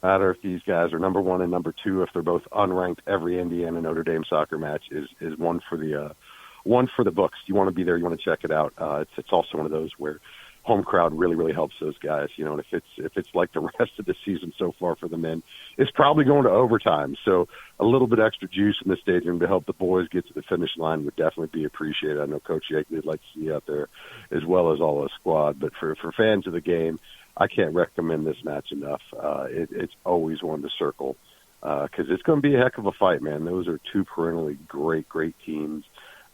matter if these guys are number 1 and number 2. If they're both unranked, every Indiana Notre Dame soccer match is one for the books. You want to be there. You want to check it out. It's also one of those where home crowd really helps those guys. And if it's like the rest of the season so far for the men, it's probably going to overtime. So a little bit extra juice in the stadium to help the boys get to the finish line would definitely be appreciated. I know Coach Yeagley would like to see you out there as well as all the squad. But for fans of the game, I can't recommend this match enough. It's always one to circle because it's going to be a heck of a fight, man. Those are two perennially great teams.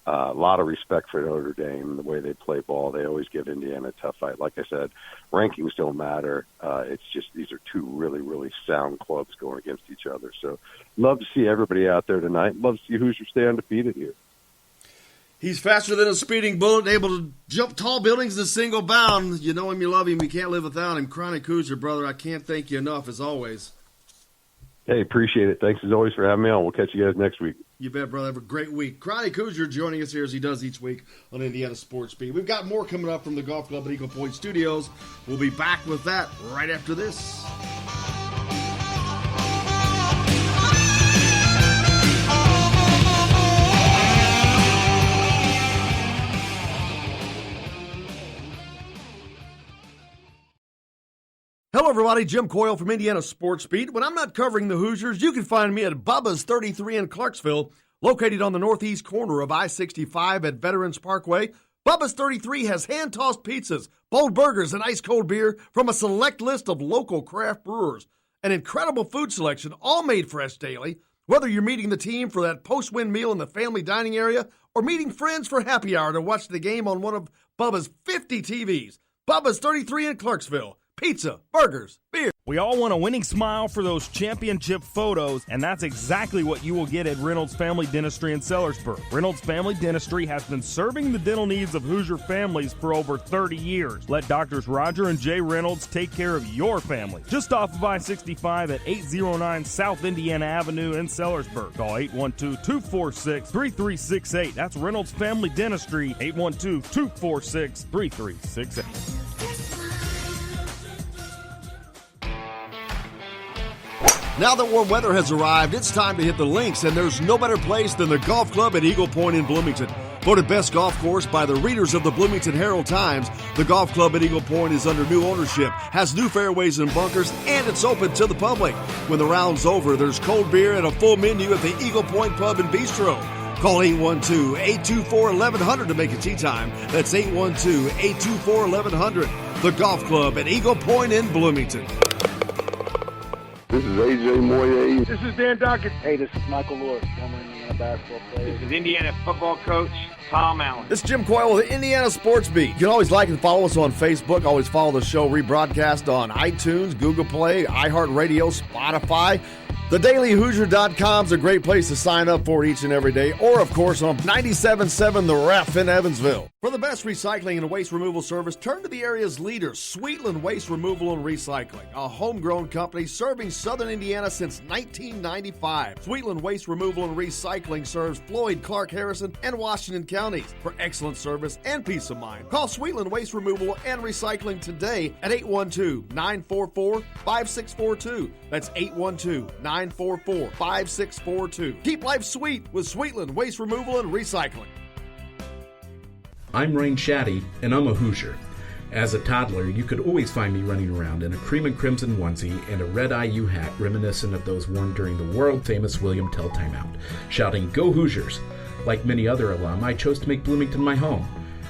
A lot of respect for Notre Dame, the way they play ball. They always give Indiana a tough fight. Like I said, rankings don't matter. It's just these are two really sound clubs going against each other. So love to see everybody out there tonight. Love to see Hoosiers stay undefeated here. He's faster than a speeding bullet, able to jump tall buildings in a single bound. You know him, you love him, you can't live without him. Chronic Hoosier, brother, I can't thank you enough, as always. Hey, appreciate it. Thanks, as always, for having me on. We'll catch you guys next week. You bet, brother. Have a great week. Chronic Hoosier joining us here as he does each week on Indiana Sports Beat. We've got more coming up from the Golf Club at Eagle Point Studios. We'll be back with that right after this. Hello, everybody. Jim Coyle from Indiana Sports Beat. When I'm not covering the Hoosiers, you can find me at Bubba's 33 in Clarksville, located on the northeast corner of I-65 at Veterans Parkway. Bubba's 33 has hand-tossed pizzas, bold burgers, and ice-cold beer from a select list of local craft brewers. An incredible food selection, all made fresh daily. Whether you're meeting the team for that post-win meal in the family dining area or meeting friends for happy hour to watch the game on one of Bubba's 50 TVs. Bubba's 33 in Clarksville. Pizza, burgers, beer. We all want a winning smile for those championship photos, and that's exactly what you will get at Reynolds Family Dentistry in Sellersburg. Reynolds Family Dentistry has been serving the dental needs of Hoosier families for over 30 years. Let Doctors Roger and Jay Reynolds take care of your family. Just off of I-65 at 809 South Indiana Avenue in Sellersburg. Call 812-246-3368. That's Reynolds Family Dentistry, 812-246-3368. Now that warm weather has arrived, it's time to hit the links, and there's no better place than the golf club at Eagle Point in Bloomington. Voted best golf course by the readers of the Bloomington Herald-Times, the golf club at Eagle Point is under new ownership, has new fairways and bunkers, and it's open to the public. When the round's over, there's cold beer and a full menu at the Eagle Point Pub and Bistro. Call 812-824-1100 to make it tee time. That's 812-824-1100. The golf club at Eagle Point in Bloomington. This is AJ Moye. This is Dan Duckett. Hey, this is Michael Lord, former Indiana basketball player. This is Indiana football coach Tom Allen. This is Jim Coyle with the Indiana Sports Beat. You can always like and follow us on Facebook. Always follow the show rebroadcast on iTunes, Google Play, iHeartRadio, Spotify. TheDailyHoosier.com is a great place to sign up for each and every day, or, of course, on 97.7 The Ref in Evansville. For the best recycling and waste removal service, turn to the area's leader, Sweetland Waste Removal and Recycling, a homegrown company serving southern Indiana since 1995. Sweetland Waste Removal and Recycling serves Floyd, Clark, Harrison, and Washington counties. For excellent service and peace of mind, call Sweetland Waste Removal and Recycling today at 812-944-5642. That's 812-944-5642. Keep life sweet with Sweetland Waste Removal and Recycling. I'm Rain Shaddy, and I'm a Hoosier. As a toddler, you could always find me running around in a cream and crimson onesie and a red IU hat reminiscent of those worn during the world-famous William Tell timeout, shouting, "Go Hoosiers!" Like many other alum, I chose to make Bloomington my home.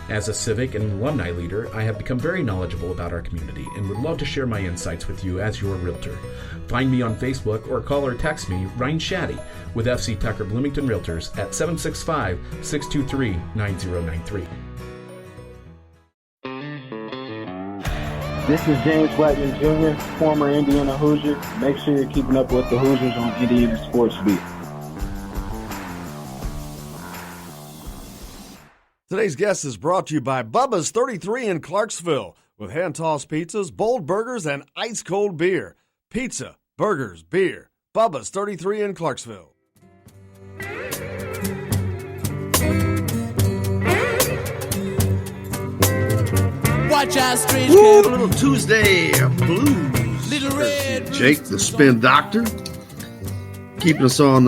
As a civic and alumni leader, I have become very knowledgeable about our community and would love to share my insights with you as your realtor. Find me on Facebook or call or text me, Ryan Shaddy, with FC Tucker Bloomington Realtors at 765-623-9093. This is James Blackman Jr., former Indiana Hoosier. Make sure you're keeping up with the Hoosiers on Indiana Sports Beat. Today's guest is brought to you by Bubba's 33 in Clarksville, with hand-tossed pizzas, bold burgers, and ice-cold beer. Pizza, burgers, beer. Bubba's 33 in Clarksville. Watch our streets. Ooh, a little Tuesday blues. Little red. Jake, the spin doctor, keeping us on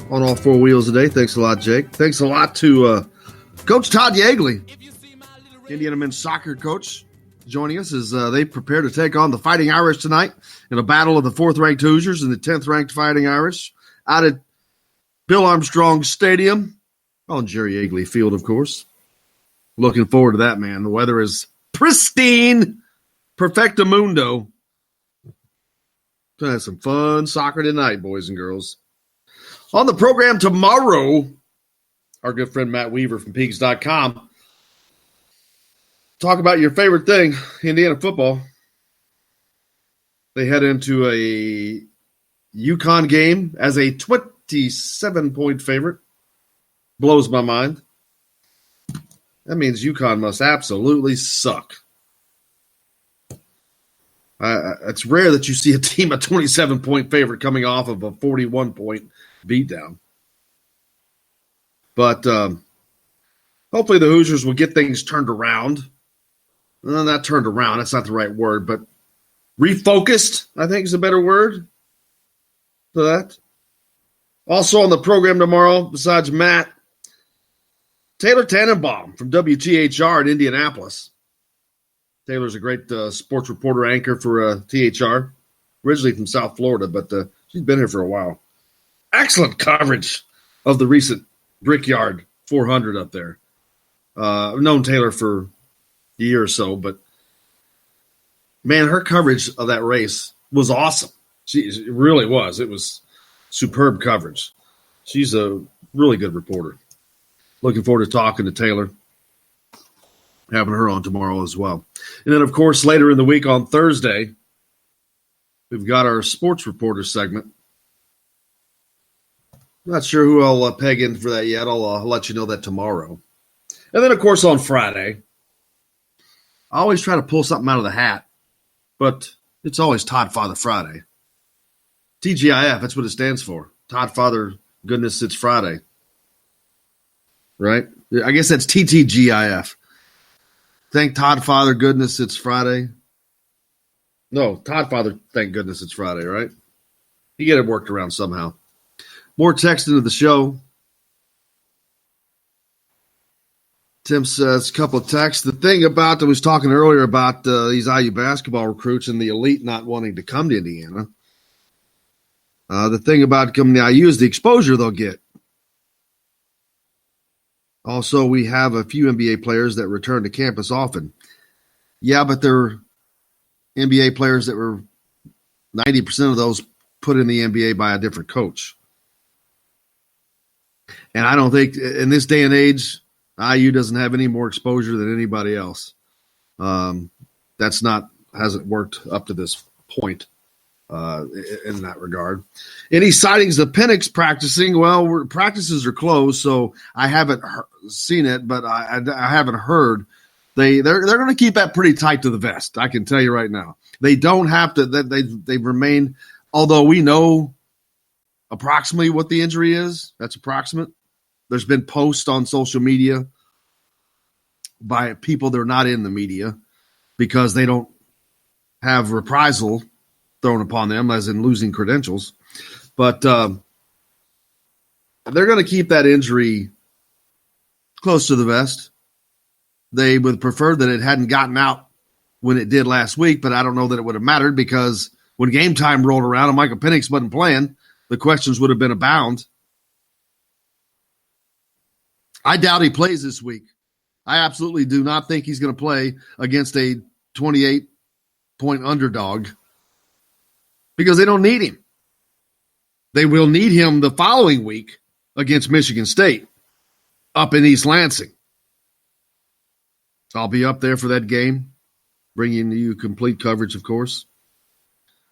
all four wheels today. Thanks a lot, Jake. Thanks a lot to Coach Todd Yeagley, Indiana men's soccer coach, joining us as they prepare to take on the Fighting Irish tonight in a battle of the 4th-ranked Hoosiers and the 10th-ranked Fighting Irish out at Bill Armstrong Stadium on Jerry Yeagley Field, of course. Looking forward to that, man. The weather is pristine, perfectamundo. Gonna have some fun soccer tonight, boys and girls. On the program tomorrow, our good friend Matt Weaver from Peaks.com. Talk about your favorite thing, Indiana football. They head into a UConn game as a 27-point favorite. Blows my mind. That means UConn must absolutely suck. It's rare that you see a team a 27-point favorite coming off of a 41-point beatdown. But hopefully the Hoosiers will get things turned around. Well, not turned around, that's not the right word, but refocused, I think is a better word for that. Also on the program tomorrow, besides Matt, Taylor Tannenbaum from WTHR in Indianapolis. Taylor's a great sports reporter anchor for THR, originally from South Florida, but she's been here for a while. Excellent coverage of the recent Brickyard 400 up there. I've known Taylor for a year or so, but man, her coverage of that race was awesome. It really was. It was superb coverage. She's a really good reporter. Looking forward to talking to Taylor, having her on tomorrow as well. And then, of course, later in the week on Thursday, we've got our sports reporter segment. Not sure who I'll peg in for that yet. I'll let you know that tomorrow. And then, of course, on Friday, I always try to pull something out of the hat, but it's always Todd Father Friday. TGIF, that's what it stands for. Todd Father Goodness It's Friday. Right? I guess that's TTGIF. Thank Todd Father Goodness It's Friday. No, Todd Father, thank goodness it's Friday, right? You get it worked around somehow. More text into the show. Tim says, a couple of texts. The thing about, I was talking earlier about these IU basketball recruits and the elite not wanting to come to Indiana. The thing about coming to IU is the exposure they'll get. Also, we have a few NBA players that return to campus often. Yeah, but they're NBA players that were 90% of those put in the NBA by a different coach. And I don't think in this day and age, IU doesn't have any more exposure than anybody else. Hasn't worked up to this point in that regard. Any sightings of Penix practicing? Well, practices are closed, so I haven't seen it, but I haven't heard. They're going to keep that pretty tight to the vest. I can tell you right now. They don't have to. They remain. Although we know approximately what the injury is, that's approximate. There's been posts on social media by people that are not in the media because they don't have reprisal thrown upon them, as in losing credentials. But they're going to keep that injury close to the vest. They would prefer that it hadn't gotten out when it did last week, but I don't know that it would have mattered because when game time rolled around and Michael Penix wasn't playing, the questions would have been abound. I doubt he plays this week. I absolutely do not think he's going to play against a 28-point underdog because they don't need him. They will need him the following week against Michigan State up in East Lansing. I'll be up there for that game, bringing you complete coverage, of course.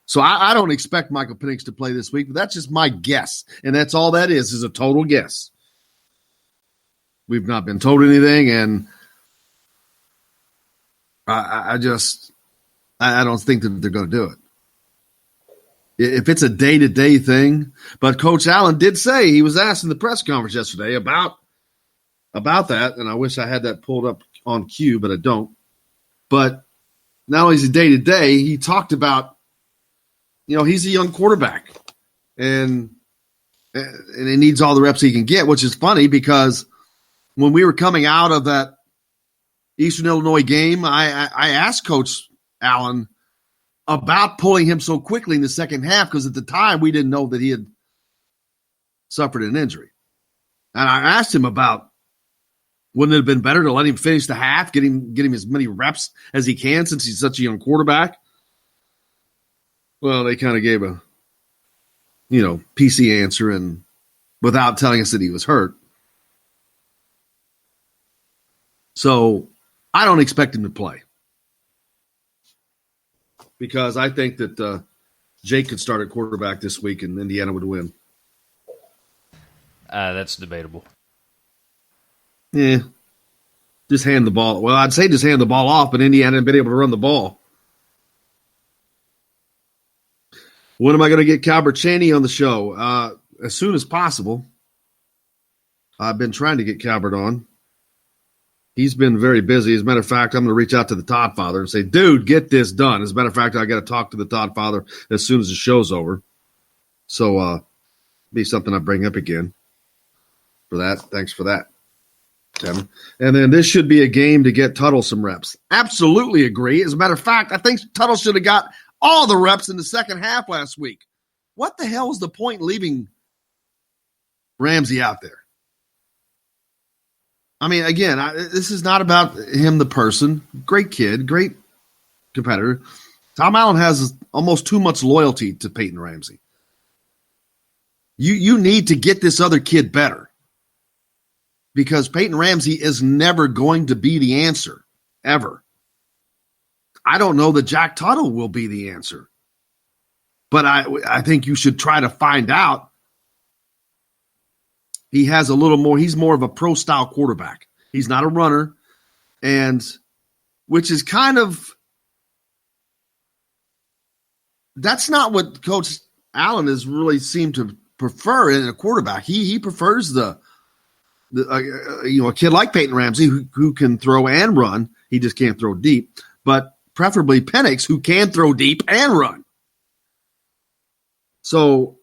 So I don't expect Michael Penix to play this week, but that's just my guess. And that's all that is a total guess. We've not been told anything, and I don't think that they're going to do it. If it's a day-to-day thing, but Coach Allen did say, he was asked in the press conference yesterday about that, and I wish I had that pulled up on cue, but I don't. But not only is he day-to-day, he talked about, he's a young quarterback, and he needs all the reps he can get, which is funny because when we were coming out of that Eastern Illinois game, I asked Coach Allen about pulling him so quickly in the second half because at the time we didn't know that he had suffered an injury. And I asked him about, wouldn't it have been better to let him finish the half, get him as many reps as he can since he's such a young quarterback? Well, they kind of gave a, PC answer and without telling us that he was hurt. So I don't expect him to play because I think that Jake could start at quarterback this week and Indiana would win. That's debatable. Yeah. Just hand the ball. Well, I'd say just hand the ball off, but Indiana hadn't been able to run the ball. When am I going to get Calbert Chaney on the show? As soon as possible. I've been trying to get Calbert on. He's been very busy. As a matter of fact, I'm going to reach out to the Todd Father and say, dude, get this done. As a matter of fact, I got to talk to the Todd Father as soon as the show's over. So be something I bring up again for that. Thanks for that, Tim. And then this should be a game to get Tuttle some reps. Absolutely agree. As a matter of fact, I think Tuttle should have got all the reps in the second half last week. What the hell was the point in leaving Ramsey out there? I mean, again, this is not about him, the person. Great kid, great competitor. Tom Allen has almost too much loyalty to Peyton Ramsey. You need to get this other kid better because Peyton Ramsey is never going to be the answer, ever. I don't know that Jack Tuttle will be the answer. But I think you should try to find out. He has a little more. He's more of a pro-style quarterback. He's not a runner, and which is kind of that's not what Coach Allen has really seemed to prefer in a quarterback. He prefers a kid like Peyton Ramsey who can throw and run. He just can't throw deep, but preferably Penix, who can throw deep and run. So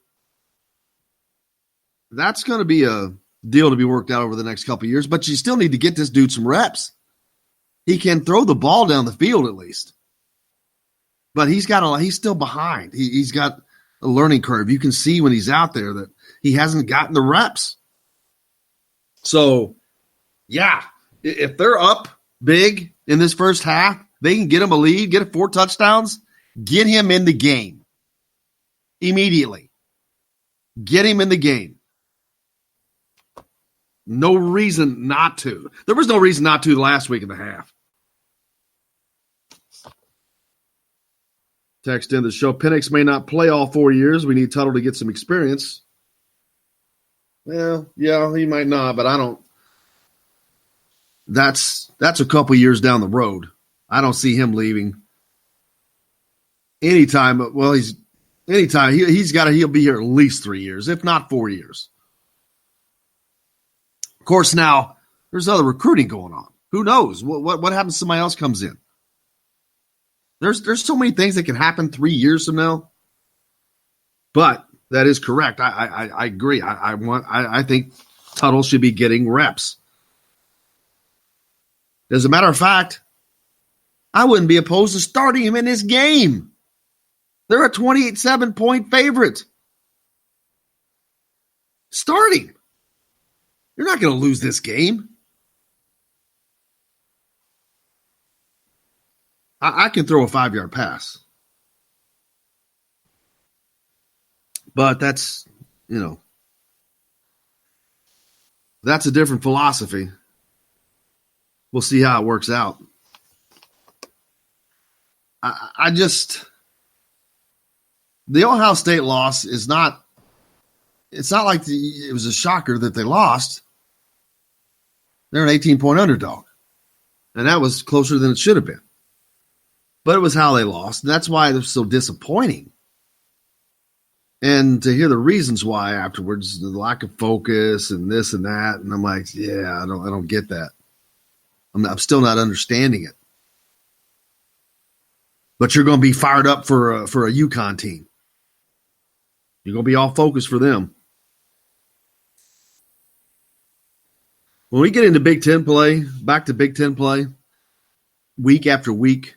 that's going to be a deal to be worked out over the next couple of years, but you still need to get this dude some reps. He can throw the ball down the field at least, but he's still behind. He's got a learning curve. You can see when he's out there that he hasn't gotten the reps. So, yeah, if they're up big in this first half, they can get him a lead, get 4 touchdowns, get him in the game immediately. Get him in the game. No reason not to. There was no reason not to last week and a half. Text in the show, Penix may not play all 4 years. We need Tuttle to get some experience. Well, yeah, he might not, but I don't. That's a couple years down the road. I don't see him leaving anytime. Well, he'll be here at least 3 years, if not 4 years. Of course, now there's other recruiting going on. Who knows what happens? Somebody else comes in. There's so many things that can happen 3 years from now. But that is correct. I agree. I think Tuttle should be getting reps. As a matter of fact, I wouldn't be opposed to starting him in this game. They're a 28-7-point favorite. Starting. You're not going to lose this game. I can throw a 5-yard pass. But that's a different philosophy. We'll see how it works out. The Ohio State loss is not, it's not like it was a shocker that they lost. They're an 18-point underdog. And that was closer than it should have been. But it was how they lost. And that's why they're so disappointing. And to hear the reasons why afterwards, the lack of focus and this and that, and I'm like, yeah, I don't get that. I'm still not understanding it. But you're going to be fired up for a UConn team. You're going to be all focused for them. When we get into Big Ten play, back to Big Ten play, week after week,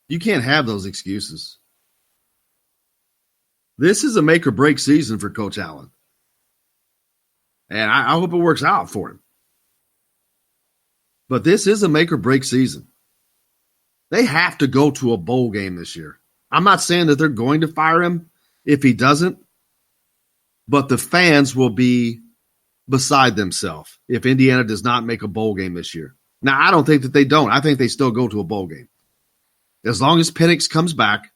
you can't have those excuses. This is a make or break season for Coach Allen. And I hope it works out for him. But this is a make or break season. They have to go to a bowl game this year. I'm not saying that they're going to fire him if he doesn't, but the fans will be beside themselves if Indiana does not make a bowl game this year. Now, I don't think that they don't. I think they still go to a bowl game. As long as Penix comes back,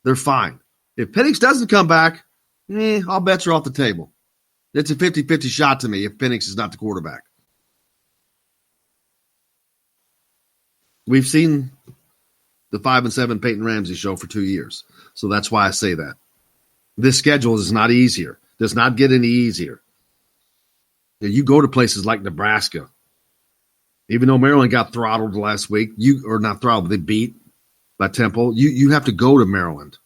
they're fine. If Penix doesn't come back, all bets are off the table. It's a 50-50 shot to me if Penix is not the quarterback. We've seen the 5-7 Peyton Ramsey show for 2 years. So that's why I say that. This schedule is not easier. Does not get any easier. You go to places like Nebraska. Even though Maryland got throttled last week, they beat by Temple, you have to go to Maryland.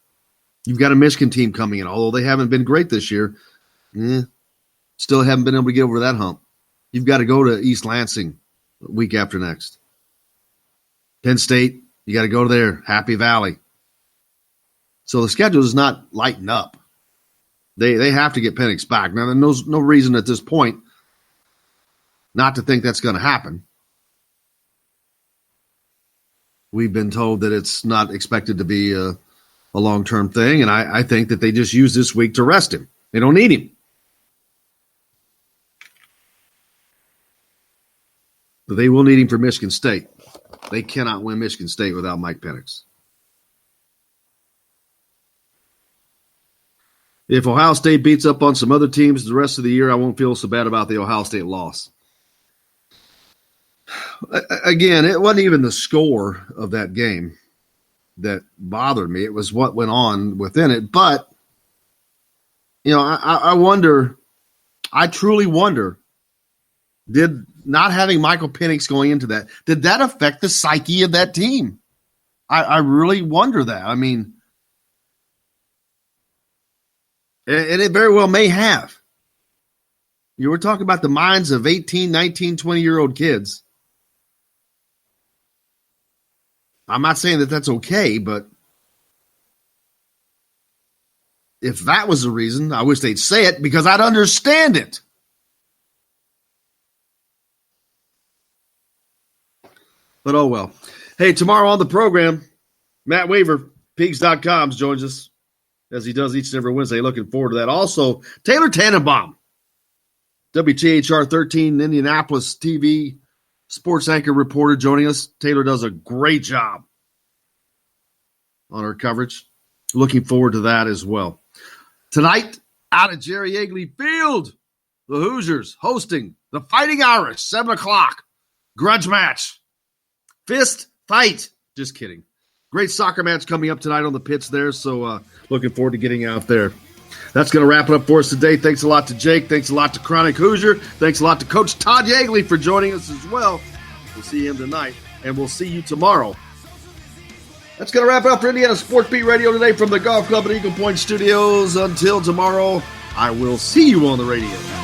You've got a Michigan team coming in. Although they haven't been great this year, still haven't been able to get over that hump. You've got to go to East Lansing week after next. Penn State, you got to go there. Happy Valley. So the schedule does not lighten up. They have to get Penix back. Now, there's no reason at this point not to think that's going to happen. We've been told that it's not expected to be a long-term thing, and I think that they just use this week to rest him. They don't need him. But they will need him for Michigan State. They cannot win Michigan State without Mike Penix. If Ohio State beats up on some other teams the rest of the year, I won't feel so bad about the Ohio State loss. Again, it wasn't even the score of that game that bothered me. It was what went on within it. But, I wonder, I truly wonder, did not having Michael Penix going into that, did that affect the psyche of that team? I really wonder that. I mean, and it very well may have. You were talking about the minds of 18, 19, 20-year-old kids. I'm not saying that that's okay, but if that was the reason, I wish they'd say it because I'd understand it. But oh well. Hey, tomorrow on the program, Matt Weaver, Pigs.com, joins us as he does each and every Wednesday. Looking forward to that. Also, Taylor Tannenbaum, WTHR 13 Indianapolis TV sports anchor reporter, joining us. Taylor does a great job on her coverage. Looking forward to that as well. Tonight, out at Jerry Yeagley Field, the Hoosiers hosting the Fighting Irish, 7 o'clock. Grudge match. Fist fight. Just kidding. Great soccer match coming up tonight on the pitch there, so looking forward to getting out there. That's going to wrap it up for us today. Thanks a lot to Jake. Thanks a lot to Chronic Hoosier. Thanks a lot to Coach Todd Yeagley for joining us as well. We'll see him tonight, and we'll see you tomorrow. That's going to wrap it up for Indiana Sports Beat Radio today from the Golf Club at Eagle Point Studios. Until tomorrow, I will see you on the radio.